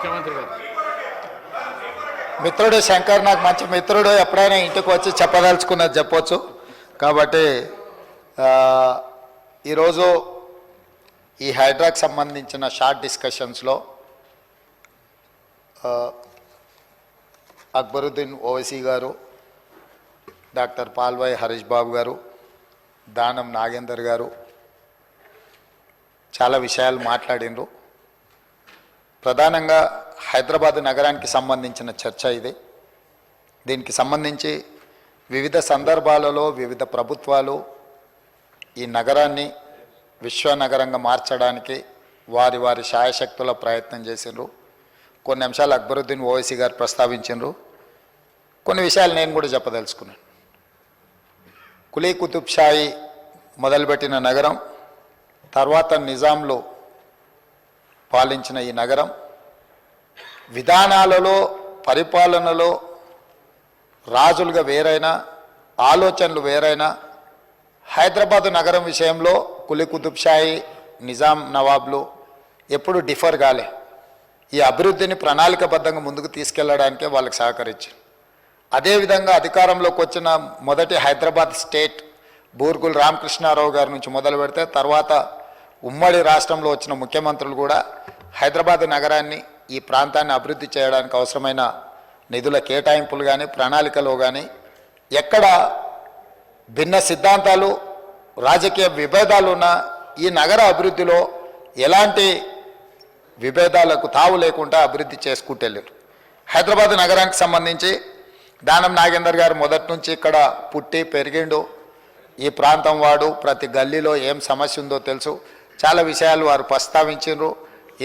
ముఖ్యమంత్రి గారు. మిత్రుడు శంకర్ నాకు మంచి మిత్రుడు, ఎప్పుడైనా ఇంటికి వచ్చి చెప్పదలుచుకున్నది చెప్పొచ్చు. కాబట్టి ఈరోజు ఈ హైడ్రాకి సంబంధించిన షార్ట్ డిస్కషన్స్లో అక్బరుద్దీన్ ఓవైసీ గారు, డాక్టర్ పాల్వాయి హరీష్ బాబు గారు, దానం నాగేందర్ గారు చాలా విషయాలు మాట్లాడినరు. ప్రధానంగా హైదరాబాద్ నగరానికి సంబంధించిన చర్చ ఇది. దీనికి సంబంధించి వివిధ సందర్భాలలో వివిధ ప్రభుత్వాలు ఈ నగరాన్ని విశ్వనగరంగా మార్చడానికి వారి వారి శాయశక్తుల ప్రయత్నం చేసిండ్రు. కొన్ని అంశాలు అక్బరుద్దీన్ ఓవైసీ గారు ప్రస్తావించిండ్రు, కొన్ని విషయాలు నేను కూడా చెప్పదలుచుకున్నాను. కులీ కుతుబ్ షాయి మొదలుపెట్టిన నగరం, తర్వాత నిజాంలు పాలించిన ఈ నగరం విధానాలలో పరిపాలనలో రాజులుగా వేరైనా ఆలోచనలు వేరైనా హైదరాబాదు నగరం విషయంలో కులీ కుతుబ్ షాయి నిజాం నవాబ్లు ఎప్పుడు డిఫర్ కాలే. ఈ అభివృద్ధిని ప్రణాళికబద్ధంగా ముందుకు తీసుకెళ్లడానికే వాళ్ళకి సహకరించారు. అదేవిధంగా అధికారంలోకి వచ్చిన మొదటి హైదరాబాద్ స్టేట్ బూర్గుల్ రామకృష్ణారావు గారి నుంచి మొదలు పెడితే తర్వాత ఉమ్మడి రాష్ట్రంలో వచ్చిన ముఖ్యమంత్రులు కూడా హైదరాబాద్ నగరాన్ని ఈ ప్రాంతాన్ని అభివృద్ధి చేయడానికి అవసరమైన నిధుల కేటాయింపులు కానీ ప్రణాళికలో కానీ ఎక్కడ భిన్న సిద్ధాంతాలు రాజకీయ విభేదాలు ఉన్న ఈ నగర అభివృద్ధిలో ఎలాంటి విభేదాలకు తావు లేకుండా అభివృద్ధి చేసుకుంటూ వెళ్ళారు. హైదరాబాద్ నగరానికి సంబంధించి దానం నాగేందర్ గారు మొదటి నుంచి ఇక్కడ పుట్టి పెరిగిండు. ఈ ప్రాంతం వాడు, ప్రతి గల్లీలో ఏం సమస్య ఉందో తెలుసు. చాలా విషయాలు వారు ప్రస్తావించారు.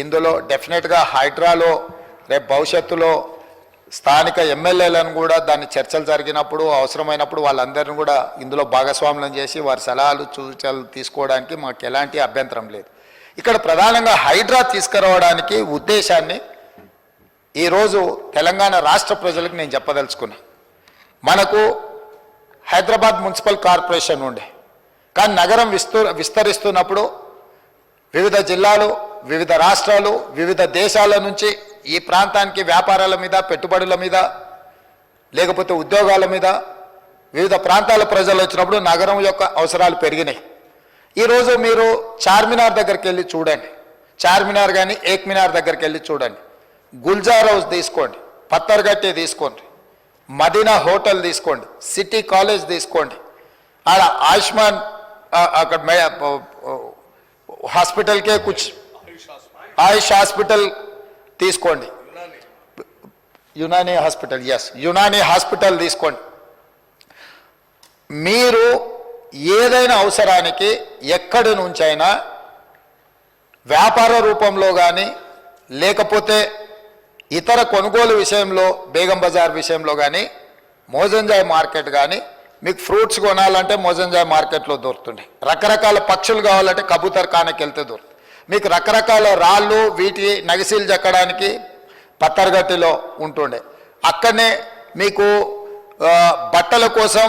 ఇందులో డెఫినెట్గా హైడ్రాలో రేపు భవిష్యత్తులో స్థానిక ఎమ్మెల్యేలను కూడా దాన్ని చర్చలు జరిగినప్పుడు అవసరమైనప్పుడు వాళ్ళందరినీ కూడా ఇందులో భాగస్వాములను చేసి వారి సలహాలు సూచనలు తీసుకోవడానికి మాకు ఎలాంటి అభ్యంతరం లేదు. ఇక్కడ ప్రధానంగా హైడ్రా తీసుకురావడానికి ఉద్దేశాన్ని ఈరోజు తెలంగాణ రాష్ట్ర ప్రజలకు నేను చెప్పదలుచుకున్నా. మనకు హైదరాబాద్ మున్సిపల్ కార్పొరేషన్ ఉండే, కానీ నగరం విస్తరిస్తున్నప్పుడు వివిధ జిల్లాలు, వివిధ రాష్ట్రాలు, వివిధ దేశాల నుంచి ఈ ప్రాంతానికి వ్యాపారాల మీద, పెట్టుబడుల మీద, లేకపోతే ఉద్యోగాల మీద వివిధ ప్రాంతాల ప్రజలు వచ్చినప్పుడు నగరం యొక్క అవసరాలు పెరిగినాయి. ఈరోజు మీరు చార్మినార్ దగ్గరికి వెళ్ళి చూడండి, చార్మినార్ కానీ ఏక్ మినార్ దగ్గరికి వెళ్ళి చూడండి, గుల్జార్ హౌస్ తీసుకోండి, పత్తర్గట్టి తీసుకోండి, మదీనా హోటల్ తీసుకోండి, సిటీ కాలేజ్ తీసుకోండి, ఆడ ఆయుష్మాన్ అక్కడ హాస్పిటల్కే కుచ్ ఆయుష్ హాస్పిటల్ తీసుకోండి, యునానీ హాస్పిటల్, యునానీ హాస్పిటల్ తీసుకోండి. మీరు ఏదైనా అవసరానికి ఎక్కడి నుంచైనా వ్యాపార రూపంలో కానీ లేకపోతే ఇతర కొనుగోలు విషయంలో బేగం బజార్ విషయంలో కానీ మోజంజాయ్ మార్కెట్ కానీ మీకు ఫ్రూట్స్ కొనాలంటే మోజంజాయ్ మార్కెట్లో దొరుకుతుండే, రకరకాల పక్షులు కావాలంటే కబూతర్ ఖానాకి వెళ్తే దొరుకుతుంది, మీకు రకరకాల రాళ్ళు వీటి నగిసీలు చెక్కడానికి పత్తర్గట్టిలో ఉంటుండే, అక్కడనే మీకు బట్టల కోసం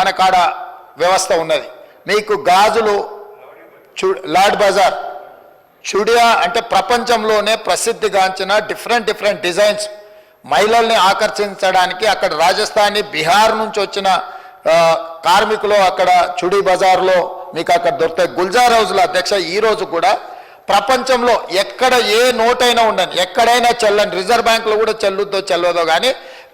మన కాడ వ్యవస్థ ఉన్నది, మీకు గాజులు లాడ్ బజార్ చుడియా అంటే ప్రపంచంలోనే ప్రసిద్ధిగాంచిన డిఫరెంట్ డిజైన్స్ మహిళల్ని ఆకర్షించడానికి అక్కడ రాజస్థానీ బిహార్ నుంచి వచ్చిన కార్మికులు అక్కడ చుడి బజార్లో మీకు అక్కడ దొరుకుతాయి. గుల్జార్ హౌస్లో అధ్యక్ష ఈరోజు కూడా ప్రపంచంలో ఎక్కడ ఏ నోటైనా ఉండండి, ఎక్కడైనా చెల్లండి, రిజర్వ్ బ్యాంకులో కూడా చెల్లదో కానీ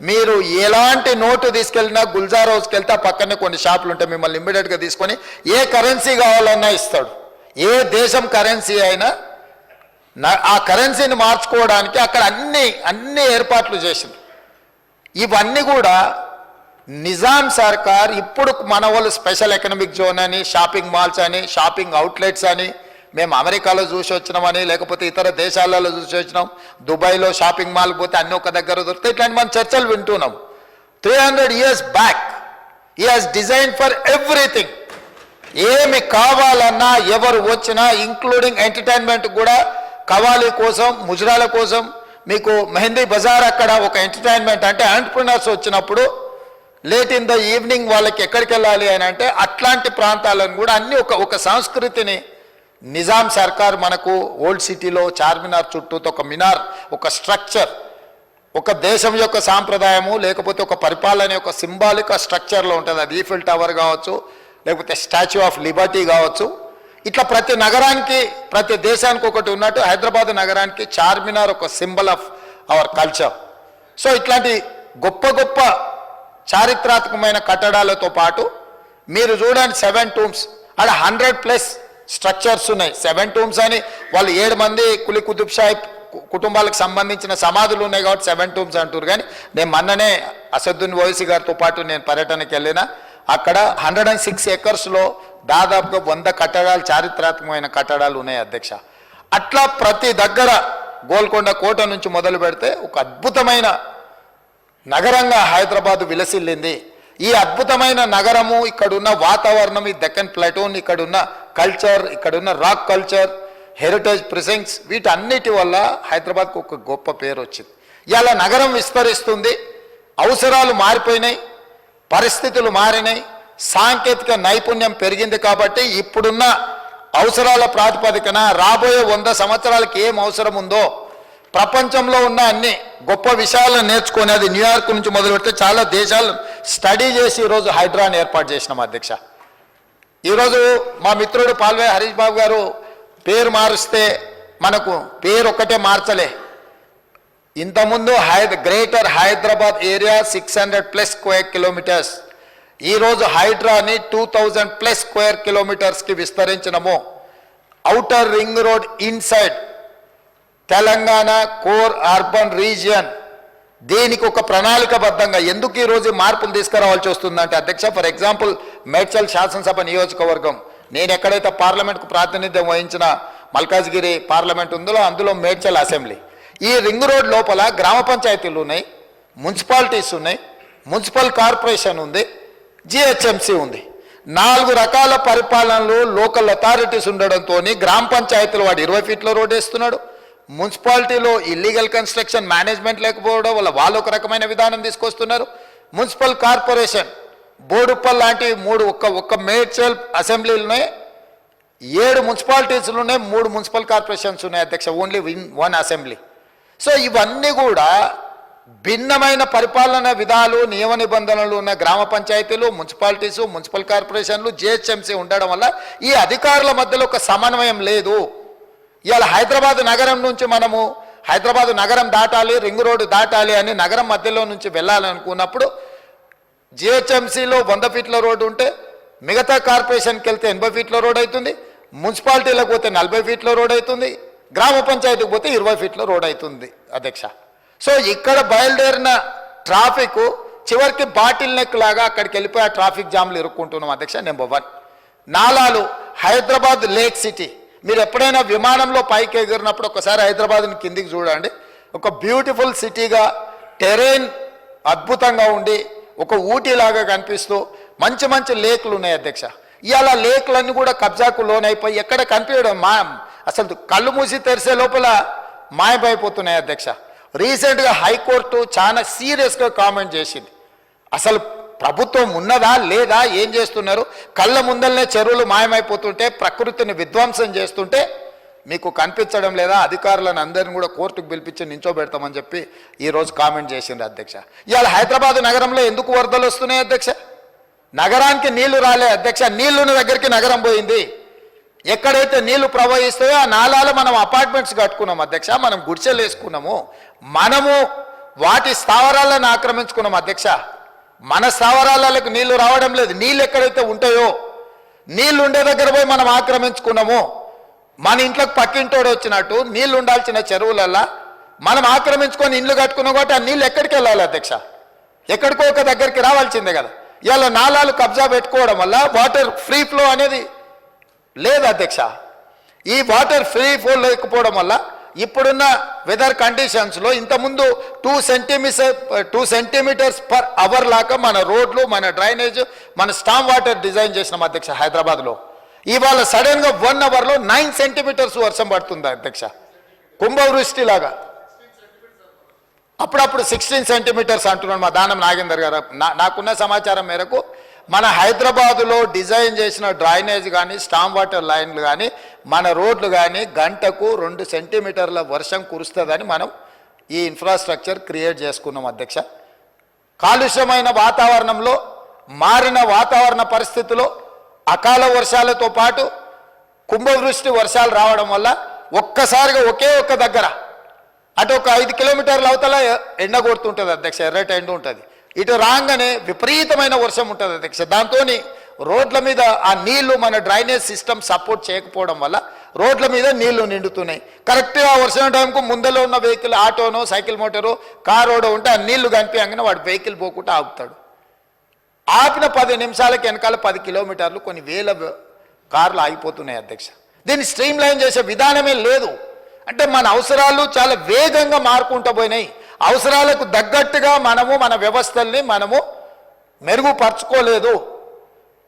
మీరు ఎలాంటి నోటు తీసుకెళ్ళినా గుల్జార్ హౌస్కి వెళ్తే పక్కనే కొన్ని షాపులు ఉంటాయి, మిమ్మల్ని ఇమ్మీడియట్గా తీసుకొని ఏ కరెన్సీ కావాలన్నా ఇస్తాడు. ఏ దేశం కరెన్సీ అయినా ఆ కరెన్సీని మార్చుకోవడానికి అక్కడ అన్ని ఏర్పాట్లు చేసింది. ఇవన్నీ కూడా నిజాం సర్కార్ ఇప్పుడు మన వాళ్ళు స్పెషల్ ఎకనామిక్ జోన్ అని, షాపింగ్ మాల్స్ అని, షాపింగ్ అవుట్లెట్స్ అని, మేము అమెరికాలో చూసి వచ్చినామని, లేకపోతే ఇతర దేశాలలో చూసి వచ్చినాం, దుబాయ్లో షాపింగ్ మాల్కి పోతే అన్ని ఒక దగ్గర దొరుకుతాయి, ఇట్లాంటి మనం చర్చలు వింటున్నాం. 300 years back he has design for everything. ఏమి కావాలన్నా ఎవరు వచ్చినా ఇంక్లూడింగ్ ఎంటర్టైన్మెంట్ కూడా కవాలి కోసం, ముజరాల కోసం, మీకు మెహందీ బజార్ అక్కడ ఒక ఎంటర్టైన్మెంట్ అంటే ఎంటర్ప్రినర్స్ వచ్చినప్పుడు లేట్ ఇన్ ద ఈవినింగ్ వాళ్ళకి ఎక్కడికి వెళ్ళాలి అని అంటే అట్లాంటి ప్రాంతాలను కూడా అన్ని ఒక సంస్కృతిని నిజాం సర్కార్ మనకు ఓల్డ్ సిటీలో చార్మినార్ చుట్టూతో ఒక మినార్, ఒక స్ట్రక్చర్, ఒక దేశం యొక్క సాంప్రదాయము లేకపోతే ఒక పరిపాలన యొక్క సింబాలిక్ స్ట్రక్చర్లో ఉంటుంది. అది ఈఫిల్ టవర్ కావచ్చు, లేకపోతే స్టాచ్యూ ఆఫ్ లిబర్టీ కావచ్చు. ఇట్లా ప్రతి నగరానికి, ప్రతి దేశానికి ఒకటి ఉన్నట్టు హైదరాబాద్ నగరానికి చార్మినార్ ఒక symbol of our culture. So ఇట్లాంటి గొప్ప గొప్ప చారిత్రాత్మకమైన కట్టడాలతో పాటు మీరు చూడండి 7 టూమ్స్, అక్కడ 100+ స్ట్రక్చర్స్ ఉన్నాయి. 7 టూమ్స్ అని వాళ్ళు 7 మంది కులీ కుతుబ్ షాహీ కుటుంబాలకు సంబంధించిన సమాధులు ఉన్నాయి కాబట్టి 7 టూమ్స్ అంటారు. కానీ నేను మొన్ననే అసదుద్దీన్ ఓవైసీ గారితో పాటు నేను పర్యటనకి వెళ్ళిన, అక్కడ 106 ఎకర్స్లో దాదాపుగా 100 కట్టడాలు, చారిత్రాత్మకమైన కట్టడాలు ఉన్నాయి అధ్యక్ష. అట్లా ప్రతి దగ్గర గోల్కొండ కోట నుంచి మొదలు పెడితే ఒక అద్భుతమైన నగరంగా హైదరాబాద్ విలసిల్లింది. ఈ అద్భుతమైన నగరము, ఇక్కడున్న వాతావరణం, ఈ దక్కన్ ప్లాటూన్, ఇక్కడున్న కల్చర్, ఇక్కడున్న రాక్ కల్చర్, హెరిటేజ్ ప్రిసెంట్స్, వీటన్నిటి వల్ల హైదరాబాద్కు ఒక గొప్ప పేరు వచ్చింది. ఇలా నగరం విస్తరిస్తుంది, అవసరాలు మారిపోయినాయి, పరిస్థితులు మారినాయి, సాంకేతిక నైపుణ్యం పెరిగింది. కాబట్టి ఇప్పుడున్న అవసరాల ప్రాతిపదికన రాబోయే 100 సంవత్సరాలకి ఏం అవసరం ఉందో ప్రపంచంలో ఉన్న అన్ని గొప్ప విషయాలను నేర్చుకొని, అది న్యూయార్క్ నుంచి మొదలు పెడితే చాలా దేశాలు స్టడీ చేసి ఈరోజు హైడ్రాని ఏర్పాటు చేసినాం అధ్యక్ష. ఈరోజు మా మిత్రుడు పాల్వే హరీష్ బాబు గారు పేరు మారుస్తే మనకు పేరు ఒక్కటే మార్చలే. ఇంతకుముందు greater Hyderabad area 600+ square kilometres, ఈరోజు హైడ్రాని 2000+ స్క్వేర్ కిలోమీటర్స్కి విస్తరించినము. Outer ring road inside Telangana core urban region, దీనికి ఒక ప్రణాళికబద్ధంగా ఎందుకు ఈరోజు మార్పులు తీసుకురావాల్సి వస్తుందంటే అధ్యక్ష, ఫర్ ఎగ్జాంపుల్ మేడ్చల్ శాసనసభ నియోజకవర్గం, నేను ఎక్కడైతే పార్లమెంట్కు ప్రాతినిధ్యం వహించిన మల్కాజ్గిరి పార్లమెంట్ ఉందో అందులో మేడ్చల్ అసెంబ్లీ. ఈ రింగ్ రోడ్ లోపల గ్రామ పంచాయతీలు ఉన్నాయి, మున్సిపాలిటీస్ ఉన్నాయి, మున్సిపల్ కార్పొరేషన్ ఉంది, జిహెచ్ఎంసీ ఉంది. 4 రకాల పరిపాలనలు లోకల్ అథారిటీస్ ఉండడంతో గ్రామ పంచాయతీలు వాడు 20 ఫీట్ల రోడ్ వేస్తున్నాడు, మున్సిపాలిటీలో ఇల్లీగల్ కన్స్ట్రక్షన్ మేనేజ్మెంట్ లేకపోవడం వల్ల వాళ్ళు ఒక రకమైన విధానం తీసుకొస్తున్నారు, మున్సిపల్ కార్పొరేషన్ బోడుప్పల్ లాంటివి 3 ఒక్క మేడ్చల్ అసెంబ్లీలు ఉన్నాయి, 7 మున్సిపాలిటీస్లు ఉన్నాయి, 3 మున్సిపల్ కార్పొరేషన్స్ ఉన్నాయి అధ్యక్ష, ఓన్లీ 1 అసెంబ్లీ. సో ఇవన్నీ కూడా భిన్నమైన పరిపాలన విధాలు, నియమ నిబంధనలు ఉన్న గ్రామ పంచాయతీలు, మున్సిపాలిటీసు, మున్సిపల్ కార్పొరేషన్లు, జిహెచ్ఎంసీ ఉండడం వల్ల ఈ అధికారుల మధ్యలో ఒక సమన్వయం లేదు. ఇవాళ హైదరాబాద్ నగరం నుంచి మనము హైదరాబాద్ నగరం దాటాలి, రింగ్ రోడ్డు దాటాలి అని నగరం మధ్యలో నుంచి వెళ్ళాలనుకున్నప్పుడు జిహెచ్ఎంసీలో 100 ఫీట్ల రోడ్డు ఉంటే మిగతా కార్పొరేషన్కి వెళ్తే 80 ఫీట్ల రోడ్ అవుతుంది, మున్సిపాలిటీలకు పోతే 40 ఫీట్ల రోడ్ అవుతుంది, గ్రామ పంచాయతీకి పోతే 20 ఫీట్ల రోడ్ అవుతుంది అధ్యక్ష. సో ఇక్కడ బయలుదేరిన ట్రాఫిక్ చివరికి బాటిల్ నెక్ లాగా అక్కడికి వెళ్ళిపోయి ఆ ట్రాఫిక్ జామ్లు ఇరుక్కుంటున్నాం అధ్యక్ష. నెంబర్ 1 నాలాలు, హైదరాబాద్ లేక్ సిటీ. మీరు ఎప్పుడైనా విమానంలో పైకి ఎగిరినప్పుడు ఒకసారి హైదరాబాద్ని కిందికి చూడండి, ఒక బ్యూటిఫుల్ సిటీగా, టెరైన్ అద్భుతంగా ఉండి ఒక ఊటీలాగా కనిపిస్తూ మంచి మంచి లేక్లు ఉన్నాయి అధ్యక్ష. ఇవాళ లేక్లన్నీ కూడా కబ్జాకు లోనైపోయి ఎక్కడ కనిపించడం అసలు కళ్ళు మూసి తెరిసే లోపల మాయమైపోతున్నాయి అధ్యక్ష. రీసెంట్గా హైకోర్టు చాలా సీరియస్గా కామెంట్ చేసింది. అసలు ప్రభుత్వం ఉన్నదా లేదా, ఏం చేస్తున్నారు, కళ్ళ ముందలనే చెరువులు మాయమైపోతుంటే, ప్రకృతిని విధ్వంసం చేస్తుంటే మీకు కనిపించడం లేదా, అధికారులను అందరిని కూడా కోర్టుకు పిలిపించి నించోబెడతామని చెప్పి ఈరోజు కామెంట్ చేసింది అధ్యక్ష. ఇవాళ హైదరాబాద్ నగరంలో ఎందుకు వరదలు వస్తున్నాయి అధ్యక్ష? నగరానికి నీళ్లు రాలే అధ్యక్ష, నీళ్లున్న దగ్గరికి నగరం పోయింది. ఎక్కడైతే నీళ్లు ప్రవహిస్తాయో ఆ నాలాలో మనం అపార్ట్మెంట్స్ కట్టుకున్నాం అధ్యక్ష, మనం గుడిసెలు వేసుకున్నాము, మనము వాటి స్థావరాలను ఆక్రమించుకున్నాం అధ్యక్ష. మన స్థావరాలకు నీళ్లు రావడం లేదు, నీళ్ళు ఎక్కడైతే ఉంటాయో నీళ్లు ఉండే దగ్గర పోయి మనం ఆక్రమించుకున్నాము. మన ఇంట్లోకి పక్కింటోడు వచ్చినట్టు నీళ్లు ఉండాల్సిన చెరువులల్లా మనం ఆక్రమించుకొని ఇండ్లు కట్టుకున్నాం కాబట్టి ఆ నీళ్ళు ఎక్కడికి వెళ్ళాలి అధ్యక్ష? ఎక్కడికో ఒక దగ్గరికి రావాల్సిందే కదా. ఇవాళ నాలాలు కబ్జా పెట్టుకోవడం వల్ల వాటర్ ఫ్రీ ఫ్లో అనేది లేదు అధ్యక్ష. ఈ వాటర్ ఫ్రీ ఫ్లో లేకపోవడం వల్ల ఇప్పుడున్న వెదర్ కండిషన్స్లో ఇంతకుముందు 2 సెంటీమీటర్స్ పర్ అవర్ లాగా మన రోడ్లు, మన డ్రైనేజ్, మన స్టామ్ వాటర్ డిజైన్ చేసినాం అధ్యక్ష హైదరాబాద్లో. ఇవాళ సడన్గా 1 అవర్లో 9 సెంటీమీటర్స్ వర్షం పడుతుంది అధ్యక్ష, కుంభవృష్టి లాగా. అప్పుడప్పుడు 16 సెంటీమీటర్స్ అంటున్నాడు మా దానం నాగేందర్ గారు. నాకున్న సమాచారం మేరకు మన హైదరాబాదులో డిజైన్ చేసిన డ్రైనేజ్ కానీ స్టామ్ వాటర్ లైన్లు కానీ మన రోడ్లు కానీ గంటకు 2 సెంటీమీటర్ల వర్షం కురుస్తుందని మనం ఈ ఇన్ఫ్రాస్ట్రక్చర్ క్రియేట్ చేసుకున్నాం అధ్యక్ష. కాలుష్యమైన వాతావరణంలో మారిన వాతావరణ పరిస్థితుల్లో అకాల వర్షాలతో పాటు కుంభవృష్టి వర్షాలు రావడం వల్ల ఒక్కసారిగా ఒకే ఒక్క దగ్గర అటు ఒక 5 కిలోమీటర్ల అవతల ఎండ కొడుతుంటుంది అధ్యక్ష, ఎర్రటి ఎండ ఉంటుంది. ఇటు రాగానే విపరీతమైన వర్షం ఉంటుంది అధ్యక్ష. దాంతో రోడ్ల మీద ఆ నీళ్లు మన డ్రైనేజ్ సిస్టమ్ సపోర్ట్ చేయకపోవడం వల్ల రోడ్ల మీద నీళ్లు నిండుతున్నాయి. కరెక్ట్గా వర్షం టైంకు ముందలో ఉన్న వెహికల్ ఆటోనో సైకిల్ మోటారో కారోడో ఉంటే ఆ నీళ్లు కనిపించగానే వాడు వెహికల్ పోకుండా ఆపుతాడు. ఆపిన 10 నిమిషాలకి వెనకాల 10 కిలోమీటర్లు కొన్ని వేల కార్లు ఆగిపోతున్నాయి అధ్యక్ష. దీన్ని స్ట్రీమ్ లైన్ చేసే విధానమే లేదు. అంటే మన అవసరాలు చాలా వేగంగా మారుకుంటూ పోయినాయి. అవసరాలకు తగ్గట్టుగా మనము మన వ్యవస్థల్ని మనము మెరుగుపరచుకోలేదు,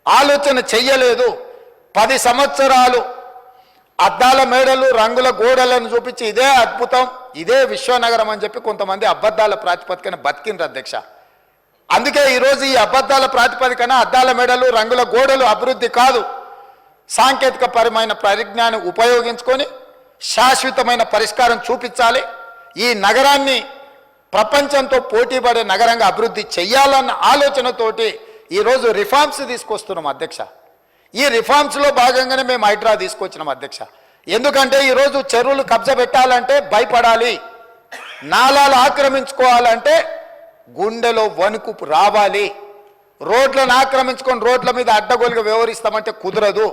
ఆలోచన చెయ్యలేదు. 10 సంవత్సరాలు అద్దాల మేడలు రంగుల గోడలను చూపించి ఇదే అద్భుతం, ఇదే విశ్వనగరం అని చెప్పి కొంతమంది అబద్ధాల ప్రాతిపదికన బతికిండ్రు అధ్యక్ష. అందుకే ఈరోజు ఈ అబద్ధాల ప్రాతిపదికన అద్దాల మేడలు రంగుల గోడలు అభివృద్ధి కాదు, సాంకేతిక పరమైన పరిజ్ఞానం ఉపయోగించుకొని శాశ్వతమైన పరిష్కారం చూపించాలి. ఈ నగరాన్ని ప్రపంచంతో పోటీపడే నగరంగా అభివృద్ధి చెయ్యాలన్న ఆలోచనతోటి ఈరోజు రిఫార్మ్స్ తీసుకొస్తున్నాం అధ్యక్ష. ఈ రిఫార్మ్స్లో భాగంగానే మేము హైడ్రా తీసుకొచ్చినాం అధ్యక్ష. ఎందుకంటే ఈరోజు చెరువులు కబ్జా పెట్టాలంటే భయపడాలి, నాలాలు ఆక్రమించుకోవాలంటే గుండెలో వణుకు రావాలి, రోడ్లను ఆక్రమించుకొని రోడ్ల మీద అడ్డగోలుగా వ్యవహరిస్తామంటే కుదరదు.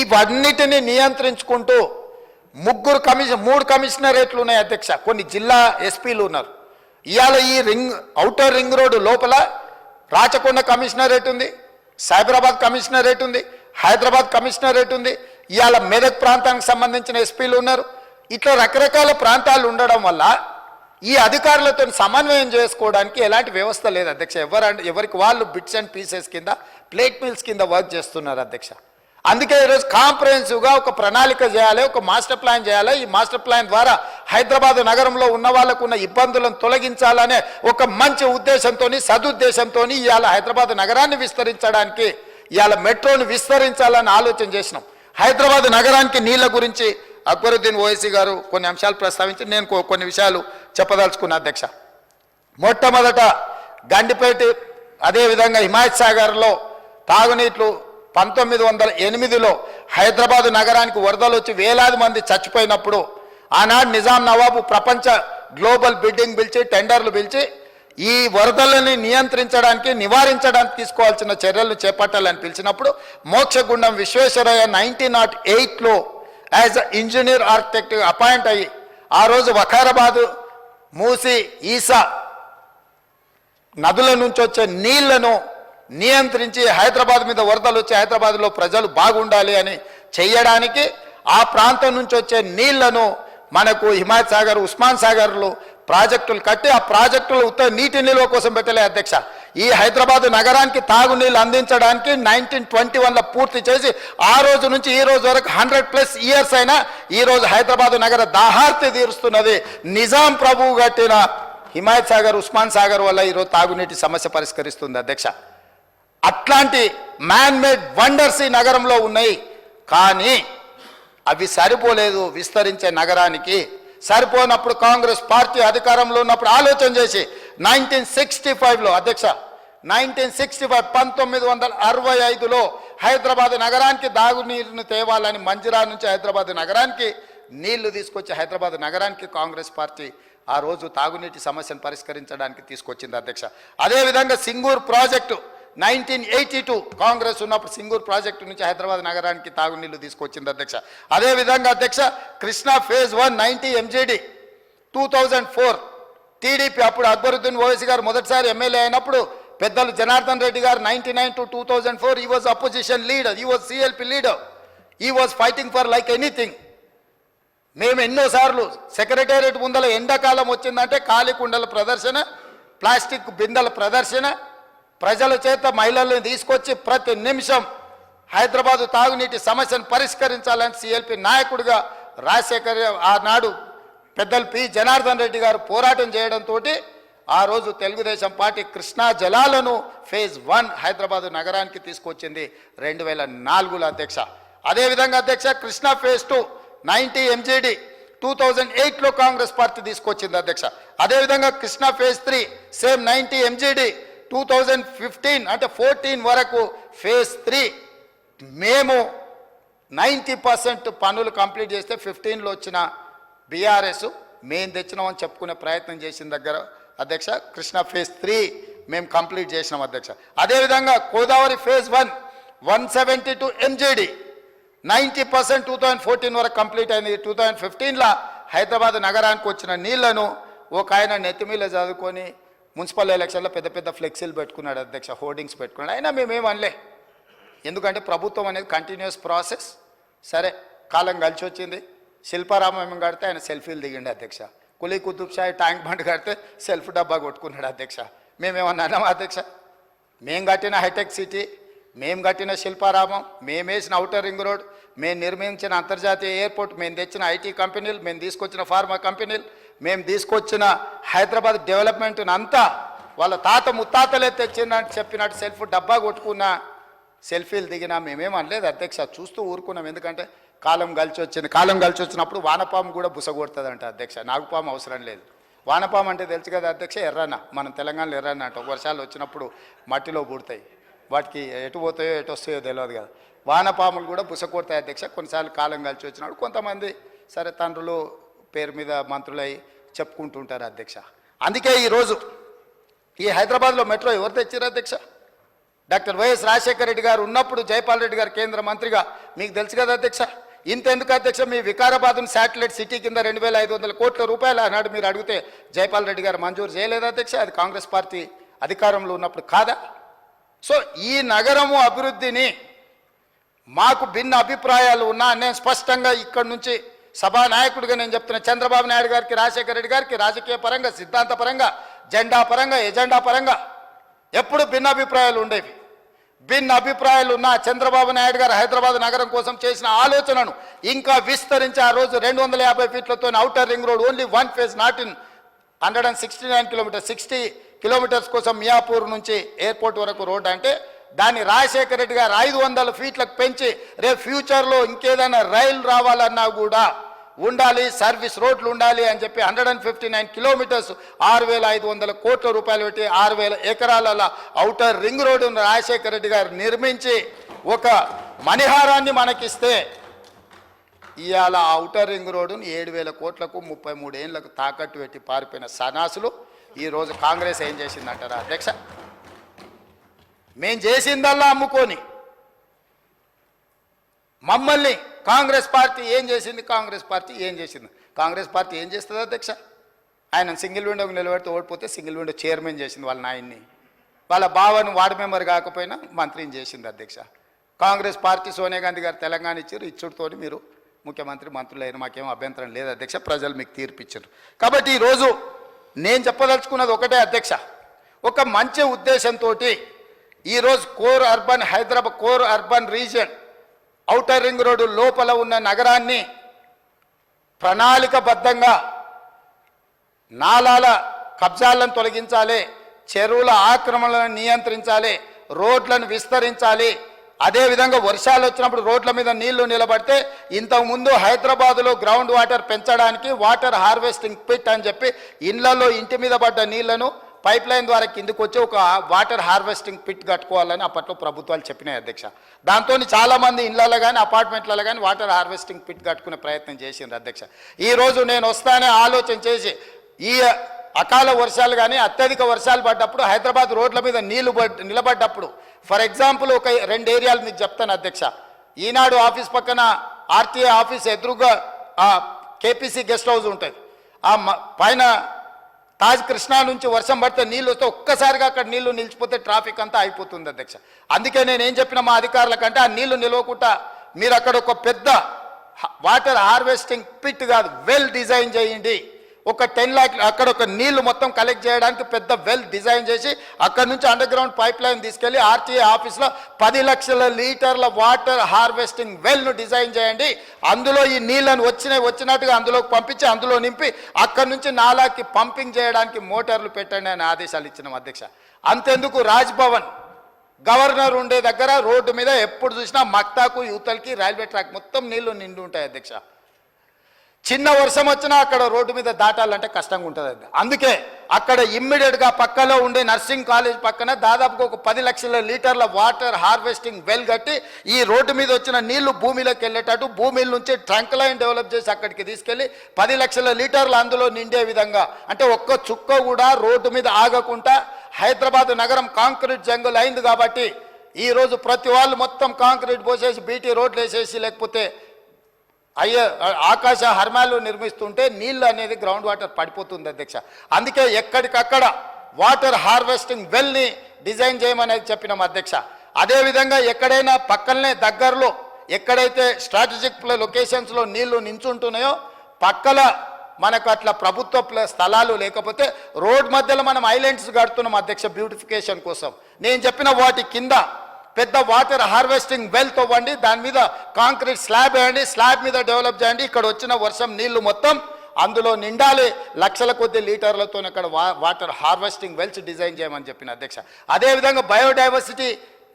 ఇవన్నిటిని నియంత్రించుకుంటూ 3 కమిషనరేట్లు ఉన్నాయి అధ్యక్ష. కొన్ని జిల్లా ఎస్పీలు ఉన్నారు. ఇవాళ ఈ ఔటర్ రింగ్ రోడ్డు లోపల రాచకొండ కమిషనరేట్ ఉంది, సైబరాబాద్ కమిషనరేట్ ఉంది, హైదరాబాద్ కమిషనరేట్ ఉంది. ఇవాళ మెదక్ ప్రాంతానికి సంబంధించిన ఎస్పీలు ఉన్నారు. ఇట్లా రకరకాల ప్రాంతాలు ఉండడం వల్ల ఈ అధికారులతో సమన్వయం చేసుకోవడానికి ఎలాంటి వ్యవస్థ లేదు అధ్యక్ష. ఎవరికి వాళ్ళు బిట్స్ అండ్ పీసెస్ కింద ప్లేట్ మిల్స్ కింద వర్క్ చేస్తున్నారు అధ్యక్ష. అందుకే ఈరోజు కాంప్రహెన్సివ్గా ఒక ప్రణాళిక చేయాలి, ఒక మాస్టర్ ప్లాన్ చేయాలి. ఈ మాస్టర్ ప్లాన్ ద్వారా హైదరాబాద్ నగరంలో ఉన్న వాళ్ళకు ఉన్న ఇబ్బందులను తొలగించాలనే ఒక మంచి ఉద్దేశంతో సదుద్దేశంతో ఇవాళ హైదరాబాద్ నగరాన్ని విస్తరించడానికి ఇవాళ మెట్రోని విస్తరించాలని ఆలోచన చేసినాం. హైదరాబాద్ నగరానికి నీళ్ల గురించి అక్బరుద్దీన్ ఓవైసీ గారు కొన్ని అంశాలు ప్రస్తావించి నేను కొన్ని విషయాలు చెప్పదలుచుకున్నా అధ్యక్ష. మొట్టమొదట గండిపేట, అదేవిధంగా హిమాయత్ సాగర్లో తాగునీట్లు 1908లో హైదరాబాదు నగరానికి వరదలు వచ్చి వేలాది మంది చచ్చిపోయినప్పుడు ఆనాడు నిజాం నవాబు ప్రపంచ గ్లోబల్ బిడ్డింగ్ పిలిచి టెండర్లు పిలిచి ఈ వరదలని నియంత్రించడానికి నివారించడానికి తీసుకోవాల్సిన చర్యలను చేపట్టాలని పిలిచినప్పుడు మోక్షగుండం విశ్వేశ్వరయ్య 1908లో యాజ్ ఇంజనీర్ ఆర్కిటెక్ట్ అపాయింట్ అయ్యి ఆ రోజు వకారాబాదు, మూసి, ఈసా నదుల నుంచి వచ్చే నీళ్లను నియంత్రించి హైదరాబాద్ మీద వరదలు వచ్చి హైదరాబాద్లో ప్రజలు బాగుండాలి అని చేయడానికి ఆ ప్రాంతం నుంచి వచ్చే నీళ్లను మనకు హిమాయత్ సాగర్, ఉస్మాన్ సాగర్లు ప్రాజెక్టులు కట్టి ఆ ప్రాజెక్టులు ఉత్తర నీటి నిల్వ కోసం పెట్టలే అధ్యక్ష. ఈ హైదరాబాద్ నగరానికి తాగునీళ్ళు అందించడానికి 1921లో పూర్తి చేసి ఆ రోజు నుంచి ఈ రోజు వరకు 100+ ఇయర్స్ అయినా ఈరోజు హైదరాబాద్ నగర దాహార్తి తీరుస్తున్నది నిజాం ప్రభువు కట్టిన హిమాయత్ సాగర్, ఉస్మాన్ సాగర్ వల్ల ఈరోజు తాగునీటి సమస్య పరిష్కరిస్తుంది అధ్యక్ష. అట్లాంటి మ్యాన్ మేడ్ వండర్స్ ఈ నగరంలో ఉన్నాయి. కానీ అవి సరిపోలేదు విస్తరించే నగరానికి. సరిపోనప్పుడు కాంగ్రెస్ పార్టీ అధికారంలో ఉన్నప్పుడు ఆలోచన చేసి 1965లో అధ్యక్ష 1965లో హైదరాబాద్ నగరానికి దాగునీరును తేవాలని మంజిరా నుంచి హైదరాబాద్ నగరానికి నీళ్లు తీసుకొచ్చి హైదరాబాద్ నగరానికి కాంగ్రెస్ పార్టీ ఆ రోజు తాగునీటి సమస్యను పరిష్కరించడానికి తీసుకొచ్చింది అధ్యక్ష. అదేవిధంగా సింగూర్ ప్రాజెక్టు 1982 కాంగ్రెస్ ఉన్నప్పుడు సింగూర్ ప్రాజెక్టు నుంచి హైదరాబాద్ నగరానికి తాగునీళ్లు తీసుకొచ్చింది అధ్యక్ష. అదేవిధంగా అధ్యక్ష కృష్ణా ఫేజ్ 1 90 MGD 2004 టీడీపీ అప్పుడు అక్బరుద్దీన్ ఓవైసీ గారు మొదటిసారి ఎమ్మెల్యే అయినప్పుడు పెద్దలు జనార్దన్ రెడ్డి గారు 1999 to 2004 he was opposition leader, he was CLP leader, he was fighting for like anything. మేము ఎన్నోసార్లు సెక్రటేరియట్ ముందల ఎండాకాలం వచ్చిందంటే ఖాళీ కుండల ప్రదర్శన, ప్లాస్టిక్ బిందెల ప్రదర్శన, ప్రజల చేత మహిళలను తీసుకొచ్చి ప్రతి నిమిషం హైదరాబాదు తాగునీటి సమస్యను పరిష్కరించాలని సిఎల్పి నాయకుడిగా రాజశేఖర్ ఆనాడు పెద్దలు పి జనార్దన్ రెడ్డి గారు పోరాటం చేయడంతో ఆ రోజు తెలుగుదేశం పార్టీ కృష్ణా జలాలను ఫేజ్ 1 హైదరాబాదు నగరానికి తీసుకొచ్చింది 2004లో అధ్యక్ష. అదేవిధంగా అధ్యక్ష కృష్ణా ఫేజ్ 2 90 MGD 2008లో కాంగ్రెస్ పార్టీ తీసుకొచ్చింది అధ్యక్ష. అదేవిధంగా కృష్ణా ఫేజ్ 3 సేమ్ 90 MGD 2015 అంటే 14 వరకు ఫేజ్ 3 మేము 90% పనులు కంప్లీట్ చేస్తే 15లో వచ్చిన బీఆర్ఎస్ మేము తెచ్చినామని చెప్పుకునే ప్రయత్నం చేసిన దగ్గర అధ్యక్ష కృష్ణా ఫేజ్ 3 మేము కంప్లీట్ చేసినాం అధ్యక్ష. అదేవిధంగా గోదావరి ఫేజ్ 1 172 MGD 90% 2014 వరకు కంప్లీట్ అయింది. 2015లో హైదరాబాద్ నగరానికి వచ్చిన నీళ్లను ఒక ఆయన నెత్తిమీద చదువుకొని మున్సిపల్ ఎలక్షన్లో పెద్ద పెద్ద ఫ్లెక్సీలు పెట్టుకున్నాడు అధ్యక్ష, హోర్డింగ్స్ పెట్టుకున్నాడు. అయినా మేమేం అనలే, ఎందుకంటే ప్రభుత్వం అనేది కంటిన్యూస్ ప్రాసెస్. సరే కాలం కలిసి వచ్చింది. శిల్పారామం కడితే ఆయన సెల్ఫీలు దిగిండి అధ్యక్ష. కులీ కుతుబ్ షాహీ ట్యాంక్ బండ్ కడితే సెల్ఫ్ డబ్బా కొట్టుకున్నాడు అధ్యక్ష. మేమేమన్నా అన్నామా అధ్యక్ష? మేము కట్టిన హైటెక్ సిటీ, మేము కట్టిన శిల్పారామం, మేము వేసిన ఔటర్ రింగ్ రోడ్, మేము నిర్మించిన అంతర్జాతీయ ఎయిర్పోర్ట్, మేము తెచ్చిన ఐటీ కంపెనీలు, మేము తీసుకొచ్చిన ఫార్మా కంపెనీలు, మేము తీసుకొచ్చిన హైదరాబాద్ డెవలప్మెంట్ని అంతా వాళ్ళ తాత ముత్తాతలే తెచ్చిందని చెప్పినట్టు సెల్ఫ్ డబ్బా కొట్టుకున్న సెల్ఫీలు దిగినా మేమేం అనలేదు అధ్యక్ష. చూస్తూ ఊరుకున్నాం. ఎందుకంటే కాలం కలిసి వచ్చింది. కాలం కలిసి వచ్చినప్పుడు వానపాము కూడా బుసగొడుతుందంట అధ్యక్ష. నాగుపాము అవసరం లేదు. వానపాము అంటే తెలుసు కదా అధ్యక్ష, ఎర్రన్న. మనం తెలంగాణలో ఎర్రన్న అంట. వర్షాలు వచ్చినప్పుడు మట్టిలో పుడతాయి, వాటికి ఎటు పోతాయో ఎటు వస్తాయో తెలియదు కదా. వానపాములు కూడా బుసగొడతాయి అధ్యక్ష. కొన్నిసార్లు కాలం కలిసి వచ్చినప్పుడు కొంతమంది సరే తండ్రులు పేరు మీద మంత్రులై చెప్పుకుంటుంటారు అధ్యక్ష. అందుకే ఈరోజు ఈ హైదరాబాద్లో మెట్రో ఎవరు తెచ్చారు అధ్యక్ష? డాక్టర్ వైఎస్ రాజశేఖర రెడ్డి గారు ఉన్నప్పుడు జైపాల్ రెడ్డి గారు కేంద్ర మంత్రిగా, మీకు తెలుసు కదా అధ్యక్ష. ఇంతెందుకు అధ్యక్ష, మీ వికారాబాద్ను శాటిలైట్ సిటీ కింద 2500 కోట్ల రూపాయలు అన్నాడు. మీరు అడిగితే జైపాల్ రెడ్డి గారు మంజూరు చేయలేదు అధ్యక్ష. అది కాంగ్రెస్ పార్టీ అధికారంలో ఉన్నప్పుడు కాదా? సో ఈ నగరము అభివృద్ధిని మాకు భిన్న అభిప్రాయాలు ఉన్నా నేను స్పష్టంగా ఇక్కడి నుంచి సభానాయకుడిగా నేను చెప్తున్నా, చంద్రబాబు నాయుడు గారికి, రాజశేఖర రెడ్డి గారికి రాజకీయ పరంగా, సిద్ధాంత పరంగా, జెండా పరంగా, ఎజెండా పరంగా ఎప్పుడు భిన్న అభిప్రాయాలు ఉండేవి. భిన్న అభిప్రాయాలు ఉన్న చంద్రబాబు నాయుడు గారు హైదరాబాద్ నగరం కోసం చేసిన ఆలోచనను ఇంకా విస్తరించి ఆ రోజు 250 ఫీట్లతో outer ring road only 1 phase not in 169 kilometres 60 kilometres కోసం మియాపూర్ నుంచి ఎయిర్పోర్ట్ వరకు రోడ్ అంటే దాన్ని రాజశేఖర రెడ్డి గారు 500 ఫీట్లకు పెంచి రేపు ఫ్యూచర్లో ఇంకేదైనా రైలు రావాలన్నా కూడా ఉండాలి, సర్వీస్ రోడ్లు ఉండాలి అని చెప్పి 159 కిలోమీటర్స్ 6500 కోట్ల రూపాయలు పెట్టి 6000 ఎకరాల ఔటర్ రింగ్ రోడ్డును రాజశేఖర రెడ్డి గారు నిర్మించి ఒక మణిహారాన్ని మనకిస్తే ఇవాళ ఔటర్ రింగ్ రోడ్డును 7000 కోట్లకు 33 ఏళ్లకు తాకట్టు పెట్టి పారిపోయిన సన్నాసులు ఈరోజు కాంగ్రెస్ ఏం చేసిందంటారా అధ్యక్ష? మేం చేసిందల్లా అమ్ముకొని మమ్మల్ని కాంగ్రెస్ పార్టీ ఏం చేసింది? కాంగ్రెస్ పార్టీ ఏం చేసింది? కాంగ్రెస్ పార్టీ ఏం చేస్తుంది అధ్యక్ష? ఆయన సింగిల్ విండోకి నిలబెడితే ఓడిపోతే సింగిల్ విండో చైర్మన్ చేసింది వాళ్ళ నాయన్ని. వాళ్ళ బావను వార్డు మెంబర్ కాకపోయినా మంత్రిని చేసింది అధ్యక్ష. కాంగ్రెస్ పార్టీ సోనియా గాంధీ గారు తెలంగాణ ఇచ్చారు, ఇచ్చుడుతో మీరు ముఖ్యమంత్రి మంత్రులు అయిన మాకేం అభ్యంతరం లేదు అధ్యక్ష. ప్రజలు మీకు తీర్పిచ్చారు. కాబట్టి ఈరోజు నేను చెప్పదలుచుకున్నది ఒకటే అధ్యక్ష, ఒక మంచి ఉద్దేశంతో ఈరోజు core urban Hyderabad core urban region outer ring road లోపల ఉన్న నగరాన్ని ప్రణాళికబద్ధంగా నాలాల కబ్జాలను తొలగించాలి, చెరువుల ఆక్రమణలను నియంత్రించాలి, రోడ్లను విస్తరించాలి. అదేవిధంగా వర్షాలు వచ్చినప్పుడు రోడ్ల మీద నీళ్లు నిలబడితే ఇంతకుముందు హైదరాబాదులో గ్రౌండ్ వాటర్ పెంచడానికి వాటర్ హార్వెస్టింగ్ పిట్ అని చెప్పి ఇళ్లలో ఇంటి మీద పడ్డ నీళ్లను పైప్ లైన్ ద్వారా కిందకు వచ్చి ఒక వాటర్ హార్వెస్టింగ్ పిట్ కట్టుకోవాలని అప్పట్లో ప్రభుత్వాలు చెప్పినాయి అధ్యక్ష. దాంతో చాలామంది ఇళ్లలో కానీ అపార్ట్మెంట్లలో కానీ వాటర్ హార్వెస్టింగ్ పిట్ కట్టుకునే ప్రయత్నం చేసింది అధ్యక్ష. ఈరోజు నేను వస్తానే ఆలోచన చేసి ఈ అకాల వర్షాలు కానీ అత్యధిక వర్షాలు పడ్డప్పుడు హైదరాబాద్ రోడ్ల మీద నీళ్లు నిలబడ్డప్పుడు ఫర్ ఎగ్జాంపుల్ ఒక 2 ఏరియాలు మీకు చెప్తాను అధ్యక్ష. ఈనాడు ఆఫీస్ పక్కన ఆర్టీఏ ఆఫీస్ ఎదురుగా కేపీసీ గెస్ట్ హౌస్ ఉంటుంది. ఆ పైన తాజ్ కృష్ణా నుంచి వర్షం పడితే నీళ్ళు వస్తే ఒక్కసారిగా అక్కడ నీళ్లు నిలిచిపోతే ట్రాఫిక్ అంతా అయిపోతుంది అధ్యక్ష. అందుకే నేను ఏం చెప్పిన మా అధికారులకంటే ఆ నీళ్లు నిలవకుండా మీరు అక్కడ ఒక పెద్ద వాటర్ హార్వెస్టింగ్ పిట్ కాదు వెల్ డిజైన్ చేయండి. ఒక 10 లాక్ అక్కడ ఒక నీళ్లు మొత్తం కలెక్ట్ చేయడానికి పెద్ద వెల్ డిజైన్ చేసి అక్కడ నుంచి అండర్ గ్రౌండ్ పైప్ లైన్ తీసుకెళ్లి ఆర్టీఏ ఆఫీస్లో 10 లక్షల లీటర్ల వాటర్ హార్వెస్టింగ్ వెల్ను డిజైన్ చేయండి, అందులో ఈ నీళ్లను వచ్చినట్టుగా అందులోకి పంపించి అందులో నింపి అక్కడ నుంచి నాలాకి పంపింగ్ చేయడానికి మోటార్లు పెట్టండి అని ఆదేశాలు ఇచ్చినాం అధ్యక్ష. అంతెందుకు రాజ్భవన్ గవర్నర్ ఉండే దగ్గర రోడ్డు మీద ఎప్పుడు చూసినా మక్తాకు యూతల్కి రైల్వే ట్రాక్ మొత్తం నీళ్లు నిండి ఉంటాయి అధ్యక్ష. చిన్న వర్షం వచ్చినా అక్కడ రోడ్డు మీద దాటాలంటే కష్టంగా ఉంటుంది. అందుకే అక్కడ ఇమ్మీడియట్గా పక్కలో ఉండే నర్సింగ్ కాలేజ్ పక్కన దాదాపుగా ఒక 10 లక్షల లీటర్ల వాటర్ హార్వెస్టింగ్ వెల్ కట్టి ఈ రోడ్డు మీద వచ్చిన నీళ్లు భూమిలోకి వెళ్ళేటట్టు భూమిల నుంచి ట్రంక్ లైన్ డెవలప్ చేసి అక్కడికి తీసుకెళ్లి 10 లక్షల లీటర్లు అందులో నిండే విధంగా, అంటే ఒక్క చుక్క కూడా రోడ్డు మీద ఆగకుండా హైదరాబాద్ నగరం కాంక్రీట్ జంగుల్ అయింది కాబట్టి ఈరోజు ప్రతి వాళ్ళు మొత్తం కాంక్రీట్ పోసేసి బీటీ రోడ్లు వేసేసి లేకపోతే ఆకాశ హర్మాలు నిర్మిస్తుంటే నీళ్ళు అనేది గ్రౌండ్ వాటర్ పడిపోతుంది అధ్యక్ష. అందుకే ఎక్కడికక్కడ వాటర్ హార్వెస్టింగ్ వెల్ని డిజైన్ చేయమనేది చెప్పినాం అధ్యక్ష. అదేవిధంగా ఎక్కడైనా పక్కనే దగ్గరలో ఎక్కడైతే స్ట్రాటజిక్ లొకేషన్స్లో నీళ్లు నించుంటున్నాయో పక్కల మనకు అట్లా ప్రభుత్వ స్థలాలు లేకపోతే రోడ్ మధ్యలో మనం ఐలాండ్స్ కడుతున్నాం అధ్యక్ష బ్యూటిఫికేషన్ కోసం. నేను చెప్పిన వాటి కింద పెద్ద వాటర్ హార్వెస్టింగ్ వెల్ తవ్వండి, దాని మీద కాంక్రీట్ స్లాబ్ వేయండి, స్లాబ్ మీద డెవలప్ చేయండి, ఇక్కడ వచ్చిన వర్షం నీళ్లు మొత్తం అందులో నిండాలి, లక్షల కొద్ది లీటర్లతో అక్కడ వాటర్ హార్వెస్టింగ్ వెల్స్ డిజైన్ చేయమని చెప్పిన అధ్యక్ష. అదేవిధంగా బయోడైవర్సిటీ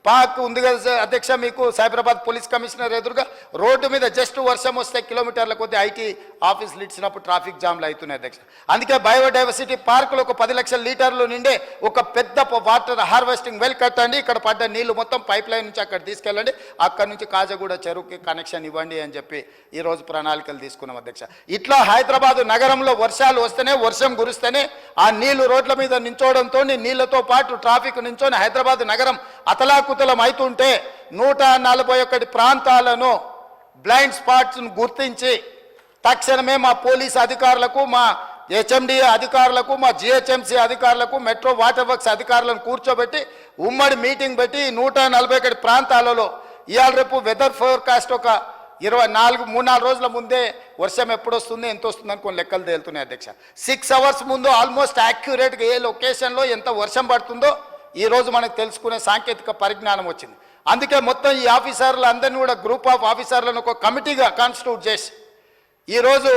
పార్క్ ఉంది కదా అధ్యక్ష, మీకు సైబరాబాద్ పోలీస్ కమిషనర్ ఎదురుగా రోడ్డు మీద జస్ట్ వర్షం వస్తే కిలోమీటర్ల కొద్ది ఐటీ ఆఫీసులు ఇచ్చినప్పుడు ట్రాఫిక్ జామ్లు అవుతున్నాయి అధ్యక్ష. అందుకే బయోడైవర్సిటీ పార్కులో ఒక 10 లక్షల లీటర్లు నిండే ఒక పెద్ద వాటర్ హార్వెస్టింగ్ వెల్ కట్టండి, ఇక్కడ పడ్డ నీళ్లు మొత్తం పైప్ లైన్ నుంచి అక్కడ తీసుకెళ్ళండి, అక్కడ నుంచి కాజగూడ చెరువుకి కనెక్షన్ ఇవ్వండి అని చెప్పి ఈరోజు ప్రణాళికలు తీసుకున్నాం అధ్యక్ష. ఇట్లా హైదరాబాద్ నగరంలో వర్షాలు వస్తేనే వర్షం కురిస్తేనే ఆ నీళ్లు రోడ్ల మీద నించోవడంతో నీళ్లతో పాటు ట్రాఫిక్ నించొని హైదరాబాద్ నగరం అతలాకుతలం అవుతుంటే 141 ప్రాంతాలను బ్లైండ్ స్పాట్స్ను గుర్తించి తక్షణమే మా పోలీస్ అధికారులకు, మా హెచ్ఎండిఏ అధికారులకు, మా జిహెచ్ఎంసీ అధికారులకు, మెట్రో వాటర్ వర్క్స్ అధికారులను కూర్చోబెట్టి ఉమ్మడి మీటింగ్ పెట్టి 141 ప్రాంతాలలో ఇవాళ రేపు వెదర్ ఫోర్కాస్ట్ ఒక 3-4 రోజుల ముందే వర్షం ఎప్పుడు వస్తుంది ఎంత వస్తుందని కొన్ని లెక్కలు తేలుతున్నాయి అధ్యక్ష. 6 అవర్స్ ముందు ఆల్మోస్ట్ యాక్యురేట్గా ఏ లొకేషన్లో ఎంత వర్షం పడుతుందో ఈరోజు మనకు తెలుసుకునే సాంకేతిక పరిజ్ఞానం వచ్చింది. అందుకే మొత్తం ఈ ఆఫీసర్లు అందరినీ కూడా గ్రూప్ ఆఫ్ ఆఫీసర్లను ఒక కమిటీగా కాన్స్టిట్యూట్ చేసి ఈరోజు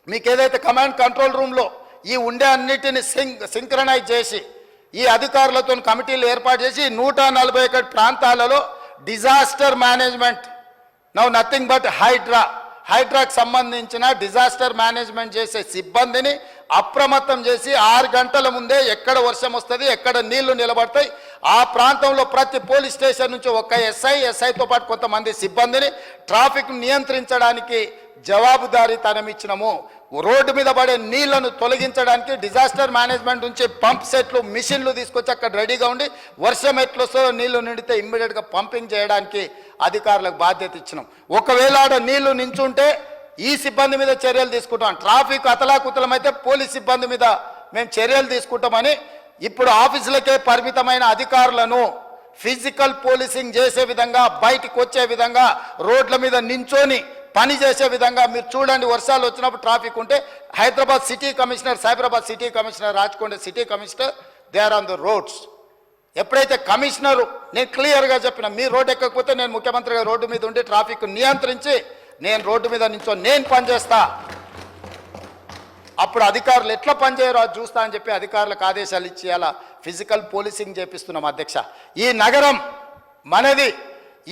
మీకు ఏదైతే కమాండ్ కంట్రోల్ రూమ్లో ఈ ఉండే అన్నిటిని సింక్రనైజ్ చేసి ఈ అధికారులతో కమిటీలు ఏర్పాటు చేసి 141 ప్రాంతాలలో డిజాస్టర్ మేనేజ్మెంట్ నథింగ్ బట్ హైడ్రాకు సంబంధించిన డిజాస్టర్ మేనేజ్మెంట్ చేసే సిబ్బందిని అప్రమత్తం చేసి 6 గంటల ముందే ఎక్కడ వర్షం వస్తుంది, ఎక్కడ నీళ్లు నిలబడతాయి, ఆ ప్రాంతంలో ప్రతి పోలీస్ స్టేషన్ నుంచి ఒక ఎస్ఐతో పాటు కొంతమంది సిబ్బందిని ట్రాఫిక్ నియంత్రించడానికి జవాబుదారీతనం ఇచ్చినాము. రోడ్డు మీద పడే నీళ్లను తొలగించడానికి డిజాస్టర్ మేనేజ్మెంట్ నుంచి పంప్ సెట్లు మిషన్లు తీసుకొచ్చి అక్కడ రెడీగా ఉండి వర్షం ఎట్లొస్తో నీళ్లు నిండితే ఇమ్మీడియట్గా పంపింగ్ చేయడానికి అధికారులకు బాధ్యత ఇచ్చినాం. ఒకవేళ ఆడ నీళ్లు నించుంటే ఈ సిబ్బంది మీద చర్యలు తీసుకుంటాం, ట్రాఫిక్ అతలాకుతలం అయితే పోలీస్ సిబ్బంది మీద మేము చర్యలు తీసుకుంటామని ఇప్పుడు ఆఫీసులకే పరిమితమైన అధికారులను ఫిజికల్ పోలీసింగ్ చేసే విధంగా, బయటికి వచ్చే విధంగా, రోడ్ల మీద నించొని పని చేసే విధంగా మీరు చూడండి. వర్షాలు వచ్చినప్పుడు ట్రాఫిక్ ఉంటే Hyderabad city commissioner, Cyberabad city commissioner, Rachakonda city commissioner, they are on the roads. ఎప్పుడైతే కమిషనరు నేను క్లియర్గా చెప్పిన మీ రోడ్డు ఎక్కకపోతే నేను ముఖ్యమంత్రిగా రోడ్డు మీద ఉండి ట్రాఫిక్ నియంత్రించి నేను రోడ్డు మీద నుంచో నేను పనిచేస్తా, అప్పుడు అధికారులు ఎట్లా పనిచేయరో అది చూస్తా అని చెప్పి అధికారులకు ఆదేశాలు ఇచ్చి అలా ఫిజికల్ పోలీసింగ్ చేపిస్తున్నాం అధ్యక్ష. ఈ నగరం మనది,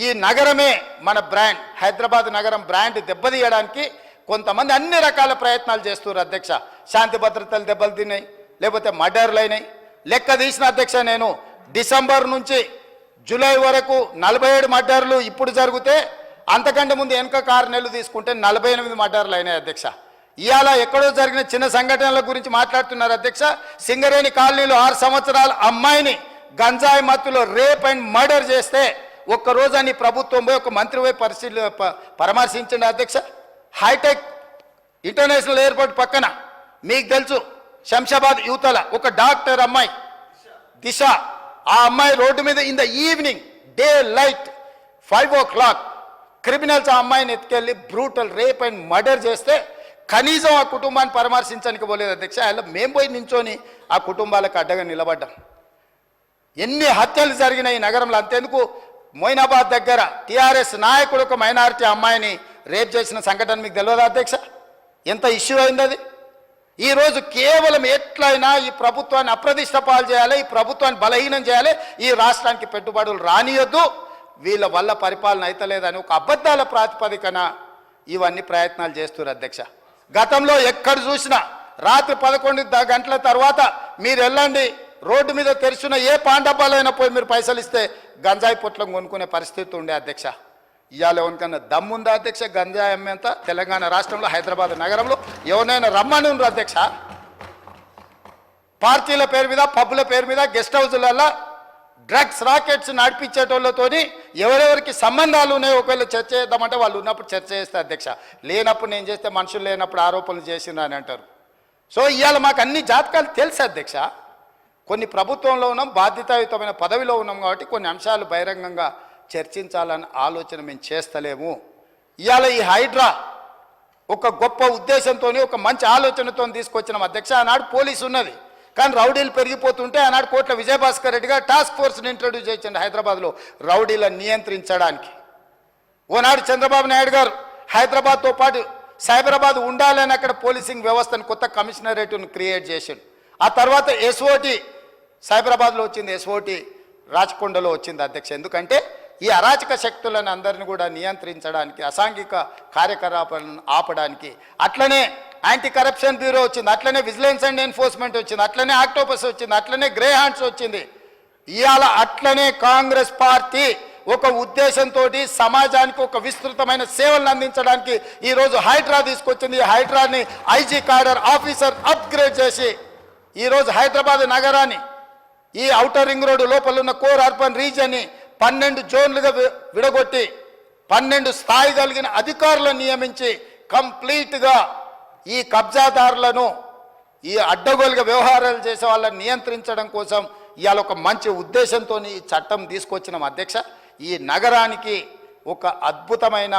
ఈ నగరమే మన బ్రాండ్. హైదరాబాద్ నగరం బ్రాండ్ దెబ్బతీయడానికి కొంతమంది అన్ని రకాల ప్రయత్నాలు చేస్తున్నారు అధ్యక్ష. శాంతి భద్రతలు దెబ్బలు తిన్నాయి, లేకపోతే మర్డర్లు అయినాయి. లెక్క తీసిన అధ్యక్ష, నేను డిసెంబర్ నుంచి జూలై వరకు 47 మర్డర్లు ఇప్పుడు జరిగితే అంతకంటే ముందు వెనక 6 నెలలు తీసుకుంటే 48 మర్డర్లు అయినాయి అధ్యక్ష. ఇవాళ ఎక్కడో జరిగిన చిన్న సంఘటనల గురించి మాట్లాడుతున్నారు అధ్యక్ష. సింగరేణి కాలనీలో 6 సంవత్సరాల అమ్మాయిని గంజాయి మత్తులో రేప్ అండ్ మర్డర్ చేస్తే ఒక్కరోజు అని ప్రభుత్వం పోయి ఒక మంత్రి పోయి పరామర్శించండి అధ్యక్ష. హైటెక్ ఇంటర్నేషనల్ ఎయిర్పోర్ట్ పక్కన మీకు తెలుసు శంషాబాద్ యువతల ఒక డాక్టర్ అమ్మాయి దిశ, ఆ అమ్మాయి రోడ్డు మీద in the evening day light 5 o'clock criminals ఆ అమ్మాయిని ఎత్తుకెళ్ళి బ్రూటల్ రేప్ అండ్ మర్డర్ చేస్తే కనీసం ఆ కుటుంబాన్ని పరామర్శించడానికి పోలేదు అధ్యక్ష. అలా మేము పోయి నించొని ఆ కుటుంబాలకు అడ్డగా నిలబడ్డాం. ఎన్ని హత్యలు జరిగినాయి ఈ నగరంలో. అంతెందుకు, మొయినాబాద్ దగ్గర టీఆర్ఎస్ నాయకుడు ఒక మైనారిటీ అమ్మాయిని రేప్ చేసిన సంఘటన మీకు తెలియదా అధ్యక్ష? ఎంత ఇష్యూ అయింది అది. ఈరోజు కేవలం ఎట్లయినా ఈ ప్రభుత్వాన్ని అప్రతిష్ట పాలు చేయాలి, ఈ ప్రభుత్వాన్ని బలహీనం చేయాలి, ఈ రాష్ట్రానికి పెట్టుబడులు రానియొద్దు, వీళ్ళ వల్ల పరిపాలన అయితలేదని ఒక అబద్ధాల ప్రాతిపదికన ఇవన్నీ ప్రయత్నాలు చేస్తున్నారు అధ్యక్ష. గతంలో ఎక్కడ చూసినా రాత్రి 11 గంటల తర్వాత మీరు వెళ్ళండి, రోడ్డు మీద తెరిచిన ఏ పాండబ్బాలైనా పోయి మీరు పైసలు ఇస్తే గంజాయి పొట్లం కొనుక్కునే పరిస్థితి ఉండే అధ్యక్ష. ఇవాళ ఎవరికన్నా దమ్ముందా అధ్యక్ష? గంజాయి అమ్మేంత తెలంగాణ రాష్ట్రంలో హైదరాబాద్ నగరంలో ఎవరైనా రమ్మని ఉన్నారు అధ్యక్ష. పార్టీల పేరు మీద, పబ్బుల పేరు మీద, గెస్ట్ హౌస్లలో డ్రగ్స్ రాకెట్స్ నడిపించేటోళ్ళతోని ఎవరెవరికి సంబంధాలు ఉన్నాయో ఒకవేళ చర్చ చేద్దామంటే వాళ్ళు ఉన్నప్పుడు చర్చ చేస్తే అధ్యక్ష, లేనప్పుడు నేను చేస్తే మనుషులు లేనప్పుడు ఆరోపణలు చేసిండ్రు అని అంటారు. సో ఇవాళ మాకు అన్ని జాతకాలు తెలుసు అధ్యక్ష. కొన్ని ప్రభుత్వంలో ఉన్నాం, బాధ్యతాయుతమైన పదవిలో ఉన్నాం కాబట్టి కొన్ని అంశాలు బహిరంగంగా చర్చించాలని ఆలోచన మేము చేస్తలేము. ఇవాళ ఈ హైడ్రా ఒక గొప్ప ఉద్దేశంతో, ఒక మంచి ఆలోచనతో తీసుకొచ్చినాం అధ్యక్ష. ఆనాడు పోలీసు ఉన్నది, కానీ రౌడీలు పెరిగిపోతుంటే ఆనాడు కోట్ల విజయభాస్కర్ రెడ్డి గారు టాస్క్ ఫోర్స్ని ఇంట్రడ్యూస్ చేసిండు హైదరాబాద్లో రౌడీలను నియంత్రించడానికి. ఓనాడు చంద్రబాబు నాయుడు గారు హైదరాబాద్తో పాటు సైబరాబాద్ ఉండాలని అక్కడ పోలీసింగ్ వ్యవస్థను కొత్త కమిషనరేట్ను క్రియేట్ చేసిండు. ఆ తర్వాత ఎస్ఓటి సైబరాబాద్లో వచ్చింది, ఎస్ఓటి రాచకొండలో వచ్చింది అధ్యక్ష. ఎందుకంటే ఈ అరాచక శక్తులను అందరిని కూడా నియంత్రించడానికి, అసాంఘిక కార్యకలాపాలను ఆపడానికి. అట్లనే యాంటీ కరప్షన్ బ్యూరో వచ్చింది, అట్లనే విజిలెన్స్ అండ్ ఎన్ఫోర్స్మెంట్ వచ్చింది, అట్లనే ఆక్టోపస్ వచ్చింది, అట్లనే గ్రే హ్యాండ్స్ వచ్చింది. ఇవాళ అట్లనే కాంగ్రెస్ పార్టీ ఒక ఉద్దేశంతో సమాజానికి ఒక విస్తృతమైన సేవలను అందించడానికి ఈరోజు హైడ్రా తీసుకొచ్చింది. ఈ హైడ్రాని ఐజీ కాడర్ ఆఫీసర్ అప్గ్రేడ్ చేసి ఈరోజు హైదరాబాద్ నగరాన్ని, ఈ ఔటర్ రింగ్ రోడ్డు లోపల ఉన్న కోర్ అర్బన్ రీజియన్ని 12 జోన్లుగా విడగొట్టి 12 స్థాయి కలిగిన అధికారులను నియమించి కంప్లీట్గా ఈ కబ్జాదారులను, ఈ అడ్డగోలుగా వ్యవహారాలు చేసే వాళ్ళని నియంత్రించడం కోసం ఇవాళ ఒక మంచి ఉద్దేశంతో ఈ చట్టం తీసుకొచ్చినాం అధ్యక్ష. ఈ నగరానికి ఒక అద్భుతమైన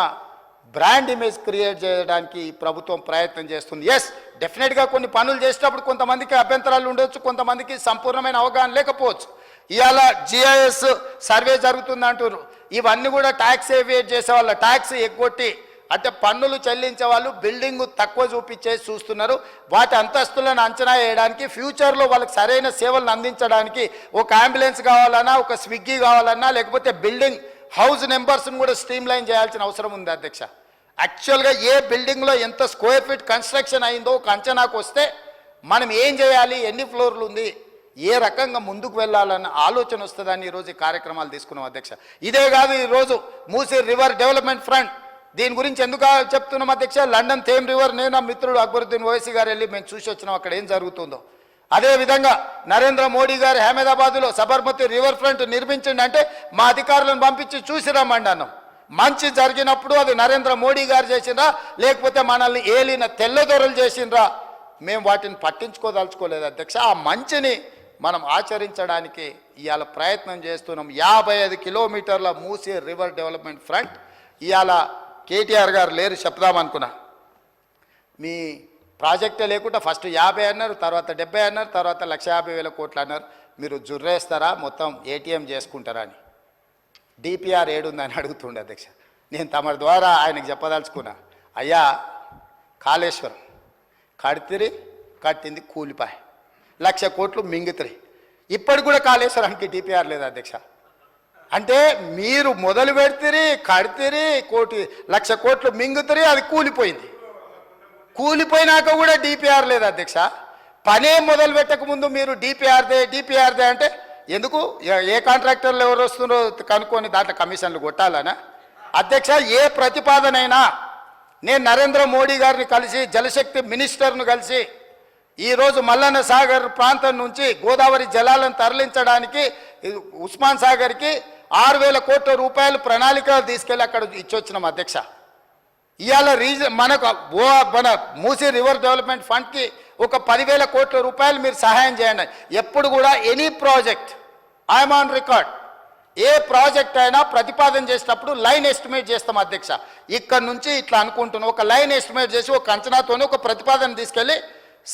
బ్రాండ్ ఇమేజ్ క్రియేట్ చేయడానికి ఈ ప్రభుత్వం ప్రయత్నం చేస్తుంది. ఎస్, డెఫినెట్గా కొన్ని పనులు చేసేటప్పుడు కొంతమందికి అభ్యంతరాలు ఉండొచ్చు, కొంతమందికి సంపూర్ణమైన అవగాహన లేకపోవచ్చు. ఇవాళ జిఐఎస్ సర్వే జరుగుతుంది అంటారు. ఇవన్నీ కూడా ట్యాక్స్ ఏవియేట్ చేసే వాళ్ళ ట్యాక్స్ ఎగ్గొట్టి, అంటే పన్నులు చెల్లించే వాళ్ళు బిల్డింగ్ తక్కువ చూపించేసి చూస్తున్నారు. వాటి అంతస్తులను అంచనా వేయడానికి, ఫ్యూచర్లో వాళ్ళకి సరైన సేవలను అందించడానికి ఒక అంబులెన్స్ కావాలన్నా, ఒక స్విగ్గీ కావాలన్నా, లేకపోతే బిల్డింగ్ హౌస్ నెంబర్స్ని కూడా స్ట్రీమ్ లైన్ చేయాల్సిన అవసరం ఉంది అధ్యక్ష. యాక్చువల్గా ఏ బిల్డింగ్లో ఎంత స్క్వేర్ ఫీట్ కన్స్ట్రక్షన్ అయిందో ఒక అంచనాకు వస్తే మనం ఏం చేయాలి, ఎన్ని ఫ్లోర్లు ఉంది, ఏ రకంగా ముందుకు వెళ్ళాలన్న ఆలోచన వస్తుందని ఈరోజు ఈ కార్యక్రమాలు తీసుకున్నాం అధ్యక్ష. ఇదే కాదు, ఈరోజు మూసీ రివర్ డెవలప్మెంట్ ఫ్రంట్, దీని గురించి ఎందుకు చెప్తున్నాం అధ్యక్ష? లండన్ థేమ్ రివర్, నేను నా మిత్రుడు అక్బరుద్దీన్ ఓవైసీ గారు వెళ్ళి మేము చూసి వచ్చినాం అక్కడ ఏం జరుగుతుందో. అదేవిధంగా నరేంద్ర మోడీ గారు అహ్మదాబాద్లో సబర్మతి రివర్ ఫ్రంట్ నిర్మించండి అంటే మా అధికారులను పంపించి చూసి రమ్మండి అన్నాం. మంచి జరిగినప్పుడు అది నరేంద్ర మోడీ గారు చేసిండ్రా, లేకపోతే మనల్ని ఏలిన తెల్లదొరలు చేసిండ్రా, మేము వాటిని పట్టించుకోదలుచుకోలేదు అధ్యక్ష. ఆ మంచిని మనం ఆచరించడానికి ఇవాళ ప్రయత్నం చేస్తున్నాం. 55 కిలోమీటర్ల మూసీ రివర్ డెవలప్మెంట్ ఫ్రంట్. ఇవాళ కేటీఆర్ గారు లేరు చెప్దామనుకున్నా, మీ ప్రాజెక్టే లేకుండా ఫస్ట్ 50 అన్నారు, తర్వాత 70 అన్నారు, తర్వాత 1,50,000 కోట్లు అన్నారు. మీరు జుర్రేస్తారా, మొత్తం ఏటీఎం చేసుకుంటారా అని డిపిఆర్ ఏడుందని అడుగుతుండే అధ్యక్ష. నేను తమ ద్వారా ఆయనకు చెప్పదలుచుకున్నా, అయ్యా కాళేశ్వరం కట్టింది కూలిపాయ, 1,00,000 కోట్లు మింగుతాయి. ఇప్పటికి కూడా కాళేశ్వరానికి డిపిఆర్ లేదు అధ్యక్ష. అంటే మీరు మొదలు పెడితే కడితే 1,00,000 కోట్లు మింగుతాయి, అది కూలిపోయింది. కూలిపోయినాక కూడా డిపిఆర్ లేదు అధ్యక్ష. పనే మొదలు పెట్టక ముందు మీరు డిపిఆర్దే అంటే ఎందుకు? ఏ కాంట్రాక్టర్లు ఎవరు వస్తున్నారో కనుక్కొని దాంట్లో కమిషన్లు కొట్టాలనా అధ్యక్ష? ఏ ప్రతిపాదనైనా నేను నరేంద్ర మోడీ గారిని కలిసి, జలశక్తి మినిస్టర్ను కలిసి, ఈరోజు మల్లన్న సాగర్ ప్రాంతం నుంచి గోదావరి జలాలను తరలించడానికి ఉస్మాన్ సాగర్కి 6,000 కోట్ల రూపాయలు ప్రణాళిక తీసుకెళ్ళి అక్కడ ఇచ్చొచ్చినాం అధ్యక్ష. ఇవాళ మన మూసీ రివర్ డెవలప్మెంట్ ఫండ్కి ఒక 10,000 కోట్ల రూపాయలు మీరు సహాయం చేయండి. ఎప్పుడు కూడా any project I'm on record, A project అయినా ప్రతిపాదన చేసేటప్పుడు లైన్ ఎస్టిమేట్ చేస్తాం అధ్యక్ష. ఇక్కడ నుంచి ఇట్లా అనుకుంటున్నాం, ఒక లైన్ ఎస్టిమేట్ చేసి ఒక అంచనాతోనే ఒక ప్రతిపాదన తీసుకెళ్ళి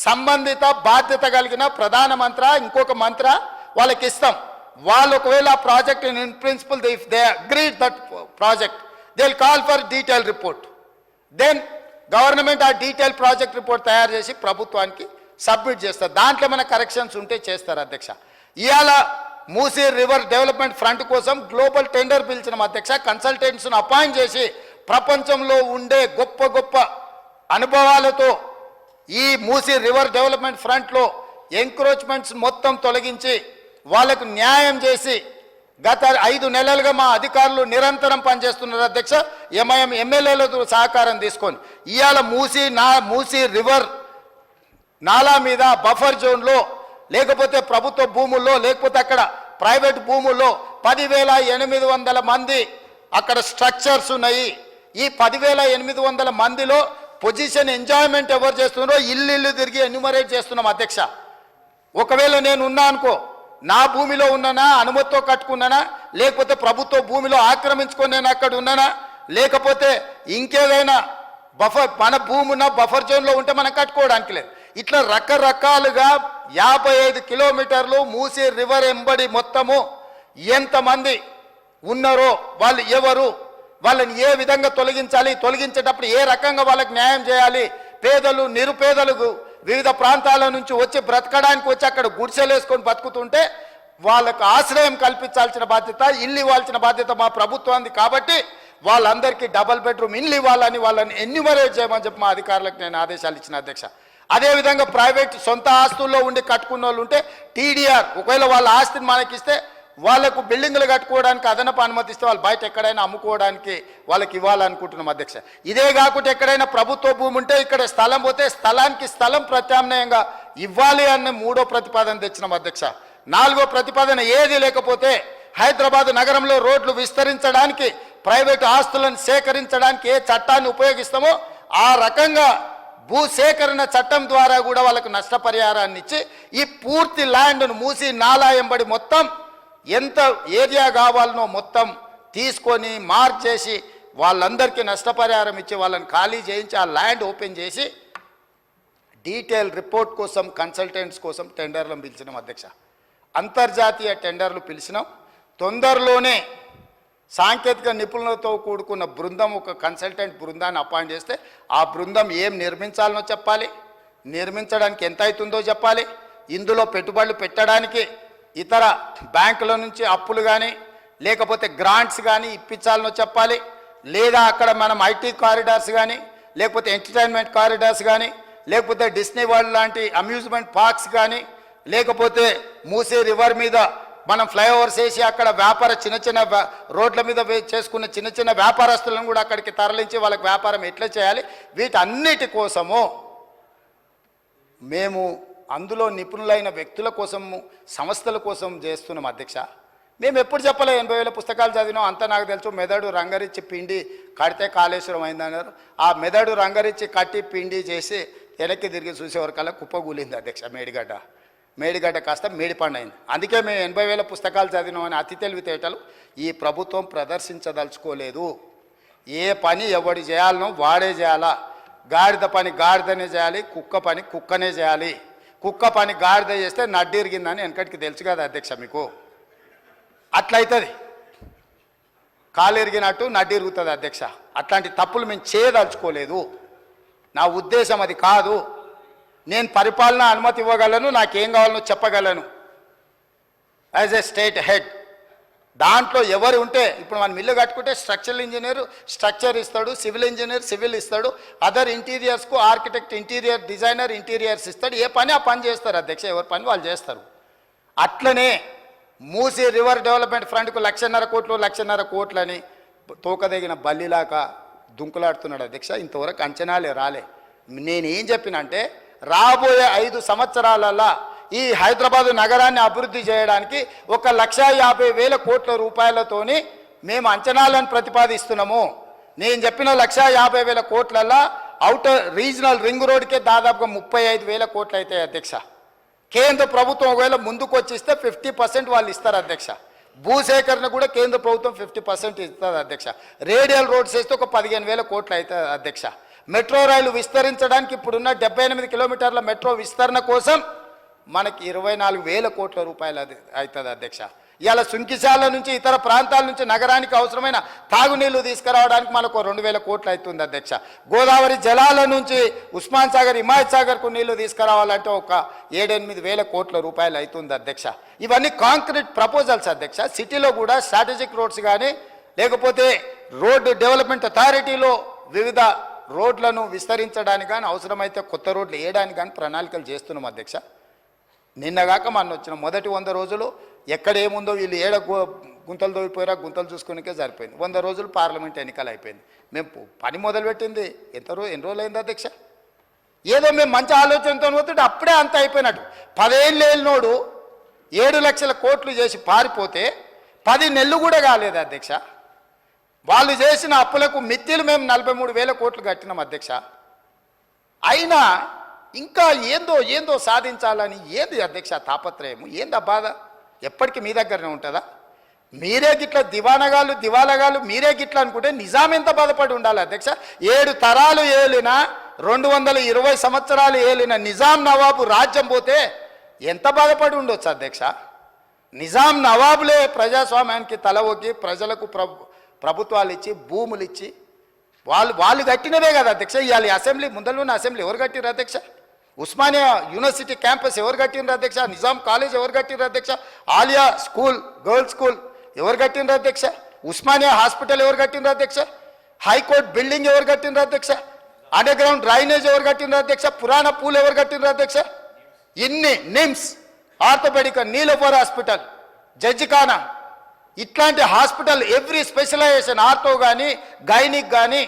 సంబంధిత బాధ్యత కలిగిన ప్రధానమంత్రి ఇంకొక మంత్రి వాళ్ళకి ఇస్తాం. వాళ్ళు ఒకవేళ ఆ project in principle if they agreed that project they will call for detail report. Then government ఆ డీటెయిల్ ప్రాజెక్ట్ రిపోర్ట్ తయారు చేసి ప్రభుత్వానికి సబ్మిట్ చేస్తారు. దాంట్లో ఏమైనా కరెక్షన్స్ ఉంటే చేస్తారు అధ్యక్ష. ఇవాళ మూసీ రివర్ డెవలప్మెంట్ ఫ్రంట్ కోసం గ్లోబల్ టెండర్ పిలిచిన అధ్యక్ష. కన్సల్టెంట్స్ను అపాయింట్ చేసి ప్రపంచంలో ఉండే గొప్ప గొప్ప అనుభవాలతో ఈ మూసీ రివర్ డెవలప్మెంట్ ఫ్రంట్లో ఎంక్రోచ్మెంట్స్ మొత్తం తొలగించి వాళ్ళకు న్యాయం చేసి గత 5 నెలలుగా మా అధికారులు నిరంతరం పనిచేస్తున్నారు అధ్యక్ష. ఎంఐఎం ఎమ్మెల్యేలతో సహకారం తీసుకొని ఇవాళ మూసీ రివర్ నాలా మీద బఫర్ జోన్లో లేకపోతే ప్రభుత్వ భూముల్లో లేకపోతే అక్కడ ప్రైవేట్ భూముల్లో 10,800 మంది అక్కడ స్ట్రక్చర్స్ ఉన్నాయి. ఈ 10,800 మందిలో పొజిషన్ ఎంజాయ్మెంట్ ఎవరు చేస్తున్నారో ఇల్లు తిరిగి ఎన్యూమరేట్ చేస్తున్నాం అధ్యక్ష. ఒకవేళ నేను ఉన్నా అనుకో, నా భూమిలో ఉన్నానా, అనుమతితో కట్టుకున్నానా, లేకపోతే ప్రభుత్వ భూమిలో ఆక్రమించుకొని నేను అక్కడ ఉన్నానా, లేకపోతే ఇంకేదైనా మన భూమి ఉన్న బఫర్ జోన్లో ఉంటే మనం కట్టుకోవడానికి లేదు. ఇట్లా రకరకాలుగా 55 కిలోమీటర్లు మూసీ రివర్ ఎంబడి మొత్తము ఎంతమంది ఉన్నారో, వాళ్ళు ఎవరు, వాళ్ళని ఏ విధంగా తొలగించాలి, తొలగించేటప్పుడు ఏ రకంగా వాళ్ళకి న్యాయం చేయాలి, పేదలు నిరుపేదలకు వివిధ ప్రాంతాల నుంచి వచ్చి బ్రతకడానికి వచ్చి అక్కడ గుడిసెలు వేసుకొని బతుకుతుంటే వాళ్ళకు ఆశ్రయం కల్పించాల్సిన బాధ్యత, ఇల్లు ఇవ్వాల్సిన బాధ్యత మా ప్రభుత్వానికి. కాబట్టి వాళ్ళందరికీ డబల్ బెడ్రూమ్ ఇల్లు ఇవ్వాలని వాళ్ళని ఎన్యూమరేట్ చేయమని చెప్పి మా అధికారులకు నేను ఆదేశాలు ఇచ్చిన అధ్యక్ష. అదేవిధంగా ప్రైవేట్ సొంత ఆస్తుల్లో ఉండి కట్టుకున్న వాళ్ళు ఉంటే టీడీఆర్, ఒకవేళ వాళ్ళ ఆస్తిని మనకిస్తే వాళ్ళకు బిల్డింగ్లు కట్టుకోవడానికి అదనపు అనుమతిస్తే వాళ్ళు బయట ఎక్కడైనా అమ్ముకోవడానికి వాళ్ళకి ఇవ్వాలనుకుంటున్నాం అధ్యక్ష. ఇదే కాకుండా ఎక్కడైనా ప్రభుత్వ భూమి ఉంటే ఇక్కడ స్థలం పోతే స్థలానికి స్థలం ప్రత్యామ్నాయంగా ఇవ్వాలి అన్న 3వ ప్రతిపాదన తెచ్చినాం అధ్యక్ష. 4వ ప్రతిపాదన ఏది లేకపోతే హైదరాబాద్ నగరంలో రోడ్లు విస్తరించడానికి ప్రైవేటు ఆస్తులను సేకరించడానికి ఏ చట్టాన్ని ఉపయోగిస్తామో ఆ రకంగా భూసేకరణ చట్టం ద్వారా కూడా వాళ్ళకు నష్టపరిహారాన్ని ఇచ్చి ఈ పూర్తి ల్యాండ్ను మూసి నాలా ఎంబడి మొత్తం ఎంత ఏరియా కావాలనో మొత్తం తీసుకొని మార్చేసి వాళ్ళందరికీ నష్టపరిహారం ఇచ్చి వాళ్ళని ఖాళీ చేయించి ఆ ల్యాండ్ ఓపెన్ చేసి డీటెయిల్ రిపోర్ట్ కోసం కన్సల్టెంట్స్ కోసం టెండర్లను పిలిచినాం అధ్యక్ష. అంతర్జాతీయ టెండర్లు పిలిచినాం. తొందరలోనే సాంకేతిక నిపుణులతో కూడుకున్న బృందం, ఒక కన్సల్టెంట్ బృందాన్ని అపాయింట్ చేస్తే ఆ బృందం ఏం నిర్మించాలనో చెప్పాలి, నిర్మించడానికి ఎంత అవుతుందో చెప్పాలి, ఇందులో పెట్టుబడులు పెట్టడానికి ఇతర బ్యాంకుల నుంచి అప్పులు కానీ లేకపోతే గ్రాంట్స్ కానీ ఇప్పించాలనో చెప్పాలి, లేదా అక్కడ మనం ఐటీ కారిడార్స్ కానీ లేకపోతే ఎంటర్టైన్మెంట్ కారిడార్స్ కానీ లేకపోతే డిస్నీ వరల్డ్ లాంటి అమ్యూజ్మెంట్ పార్క్స్ కానీ లేకపోతే మూసీ రివర్ మీద మనం ఫ్లైఓవర్స్ వేసి అక్కడ చిన్న చిన్న రోడ్ల మీద చేసుకున్న చిన్న చిన్న వ్యాపారస్తులను కూడా అక్కడికి తరలించి వాళ్ళకి వ్యాపారం ఎట్లా చేయాలి, వీటన్నిటి కోసము మేము అందులో నిపుణులైన వ్యక్తుల కోసము సంస్థల కోసం చేస్తున్నాం అధ్యక్ష. మేము ఎప్పుడు చెప్పలే 80,000 పుస్తకాలు చదివినాం అంతా నాకు తెలుసు. మెదడు రంగరిచ్చి పిండి కడితే కాళేశ్వరం అయిందన్నారు. ఆ మెదడు రంగరిచ్చి కట్టి పిండి చేసి వెనక్కి తిరిగి చూసేవరకల్లా కుప్పగూలింది అధ్యక్ష. మేడిగడ్డ కాస్త మేడిపండు అయింది. అందుకే మేము 80,000 పుస్తకాలు చదివినామని అతి తెలివితేటలు ఈ ప్రభుత్వం ప్రదర్శించదలుచుకోలేదు. ఏ పని ఎవడు చేయాలనో వాడే చేయాలా. గాడిద పని గాడిదనే చేయాలి, కుక్క పని కుక్కనే చేయాలి. కుక్క పని గాడిద చేస్తే నడ్డిరిగిందని వెనకటికి తెలుసు కదా అధ్యక్ష మీకు. అట్లయితుంది, కాలు ఎరిగినట్టు నడ్డి ఇరుగుతుంది అధ్యక్ష. అట్లాంటి తప్పులు మేము చేయదలుచుకోలేదు. నా ఉద్దేశం అది కాదు. నేను పరిపాలన అనుమతి ఇవ్వగలను, నాకేం కావాలనో చెప్పగలను యాజ్ ఏ స్టేట్ హెడ్. దాంట్లో ఎవరు ఉంటే ఇప్పుడు మనం ఇల్లు కట్టుకుంటే స్ట్రక్చరల్ ఇంజనీర్ స్ట్రక్చర్ ఇస్తాడు, సివిల్ ఇంజనీర్ సివిల్ ఇస్తాడు, అదర్ ఇంటీరియర్స్కు ఆర్కిటెక్ట్ ఇంటీరియర్ డిజైనర్ ఇంటీరియర్స్ ఇస్తాడు. ఏ పని ఆ పని చేస్తారు అధ్యక్ష, ఎవరి పని వాళ్ళు చేస్తారు. అట్లనే మూసీ రివర్ డెవలప్మెంట్ ఫ్రంట్కు 1,50,000 కోట్లని తోకదగిన బల్లిలాగా దుంకులాడుతున్నాడు అధ్యక్ష. ఇంతవరకు అంచనాలే రాలే. నేనేం చెప్పినంటే రాబోయే 5 సంవత్సరాలలో ఈ హైదరాబాద్ నగరాన్ని అభివృద్ధి చేయడానికి 1,50,000 కోట్ల రూపాయలతోని మేము అంచనాలను ప్రతిపాదిస్తున్నాము. నేను చెప్పిన 1,50,000 కోట్లలో అవుటర్ రీజనల్ రింగ్ రోడ్కే దాదాపుగా 35,000 కోట్లు అవుతాయి అధ్యక్ష. కేంద్ర ప్రభుత్వం ఒకవేళ ముందుకు వచ్చిస్తే 50% వాళ్ళు ఇస్తారు అధ్యక్ష. భూసేకరణ కూడా కేంద్ర ప్రభుత్వం 50% ఇస్తుంది అధ్యక్ష. రేడియల్ రోడ్స్ వేస్తే ఒక 15,000 కోట్లు అవుతుంది అధ్యక్ష. మెట్రో రైలు విస్తరించడానికి ఇప్పుడున్న 78 కిలోమీటర్ల మెట్రో విస్తరణ కోసం మనకి 24,000 కోట్ల రూపాయలు అవుతుంది అధ్యక్ష. ఇవాళ సుంకిశాల నుంచి ఇతర ప్రాంతాల నుంచి నగరానికి అవసరమైన తాగునీళ్లు తీసుకురావడానికి మనకు 2,000 కోట్లు అవుతుంది అధ్యక్ష. గోదావరి జలాల నుంచి ఉస్మాన్ సాగర్, హిమాయత్ సాగర్కు నీళ్లు తీసుకురావాలంటే ఒక 7-8 కోట్ల రూపాయలు అవుతుంది అధ్యక్ష. ఇవన్నీ కాంక్రీట్ ప్రపోజల్స్ అధ్యక్ష. సిటీలో కూడా స్ట్రాటజిక్ రోడ్స్ కానీ లేకపోతే రోడ్డు డెవలప్మెంట్ అథారిటీలో వివిధ రోడ్లను విస్తరించడానికి కానీ అవసరమైతే కొత్త రోడ్లు వేయడానికి కానీ ప్రణాళికలు చేస్తున్నాం అధ్యక్ష. నిన్నగాక మొన్న వచ్చిన మొదటి 100 రోజులు ఎక్కడ ఏముందో వీళ్ళు గుంతలు తోగిపోయారా గుంతలు చూసుకునికే సరిపోయింది. 100 రోజులు పార్లమెంట్ ఎన్నికలు అయిపోయింది. మేము పని మొదలుపెట్టింది ఎన్ని రోజులు అయింది అధ్యక్ష? ఏదో మేము మంచి ఆలోచనతో పోతుంటే అప్పుడే అంత అయిపోయినట్టు. 10 ఏళ్ళు ఏళ్ళనోడు 7 లక్షల కోట్లు చేసి పారిపోతే 10 నెలలు కూడా కాలేదు అధ్యక్ష. వాళ్ళు చేసిన అప్పులకు మిత్తిలు మేము 43,000 కోట్లు కట్టినాం అధ్యక్ష. అయినా ఇంకా ఏందో సాధించాలని ఏంది అధ్యక్ష తాపత్రయము? ఏంది ఆ బాధ? ఎప్పటికీ మీ దగ్గరనే ఉంటుందా? మీరే గిట్ల దివాలగాలు మీరే గిట్ల అనుకుంటే నిజాం ఎంత బాధపడి ఉండాలి అధ్యక్ష? 7 తరాలు ఏలిన 220 సంవత్సరాలు ఏలిన నిజాం నవాబు రాజ్యం పోతే ఎంత బాధపడి ఉండొచ్చు అధ్యక్ష? నిజాం నవాబులే ప్రజాస్వామ్యానికి తల ఒగ్గి ప్రజలకు ప్రభుత్వాలు ఇచ్చి భూములు ఇచ్చి వాళ్ళు కట్టినవే కదా అధ్యక్ష. ఇవాళ అసెంబ్లీ ముందరలోనే అసెంబ్లీ ఎవరు కట్టిరు అధ్యక్ష? ఉస్మానియా యూనివర్సిటీ క్యాంపస్ ఎవరు కట్టినరు అధ్యక్ష? నిజాం కాలేజ్ ఎవరు కట్టినరు అధ్యక్ష? ఆలియా స్కూల్ గర్ల్స్ స్కూల్ ఎవరు కట్టినరు అధ్యక్ష? ఉస్మానియా హాస్పిటల్ ఎవరు కట్టినరు అధ్యక్ష? హైకోర్టు బిల్డింగ్ ఎవరు కట్టినరు అధ్యక్ష? అండర్ గ్రౌండ్ డ్రైనేజ్ ఎవరు కట్టినరు అధ్యక్ష? పురాణ పూల్ ఎవరు కట్టినరు అధ్యక్ష? ఇన్ని నిమ్స్, ఆర్థోపెడిక్, నీలోఫర్ హాస్పిటల్, జడ్జిఖానా, ఇట్లాంటి హాస్పిటల్ ఎవ్రీ స్పెషలైజేషన్ ఆర్థో కానీ గైనిక్ కానీ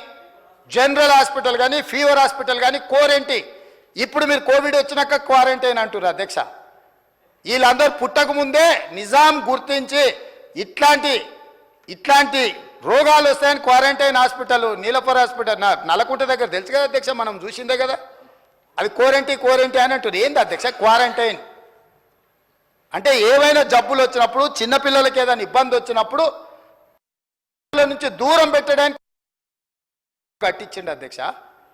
జనరల్ హాస్పిటల్ కానీ ఫీవర్ హాస్పిటల్ కానీ క్వారంటీ. ఇప్పుడు మీరు కోవిడ్ వచ్చినాక క్వారంటైన్ అంటారు అధ్యక్ష. వీళ్ళందరూ పుట్టక ముందే నిజాం గుర్తించి ఇట్లాంటి రోగాలు వస్తాయని quarantine hospital Niloufer hospital Nallakunta దగ్గర తెలుసు కదా అధ్యక్ష, మనం చూసిందే కదా. అది క్వారంటీ అని అంటారు. ఏంది అధ్యక్ష క్వారంటైన్ అంటే? ఏవైనా జబ్బులు వచ్చినప్పుడు చిన్నపిల్లలకి ఏదైనా ఇబ్బంది వచ్చినప్పుడు నుంచి దూరం పెట్టడానికి కట్టించండి అధ్యక్ష.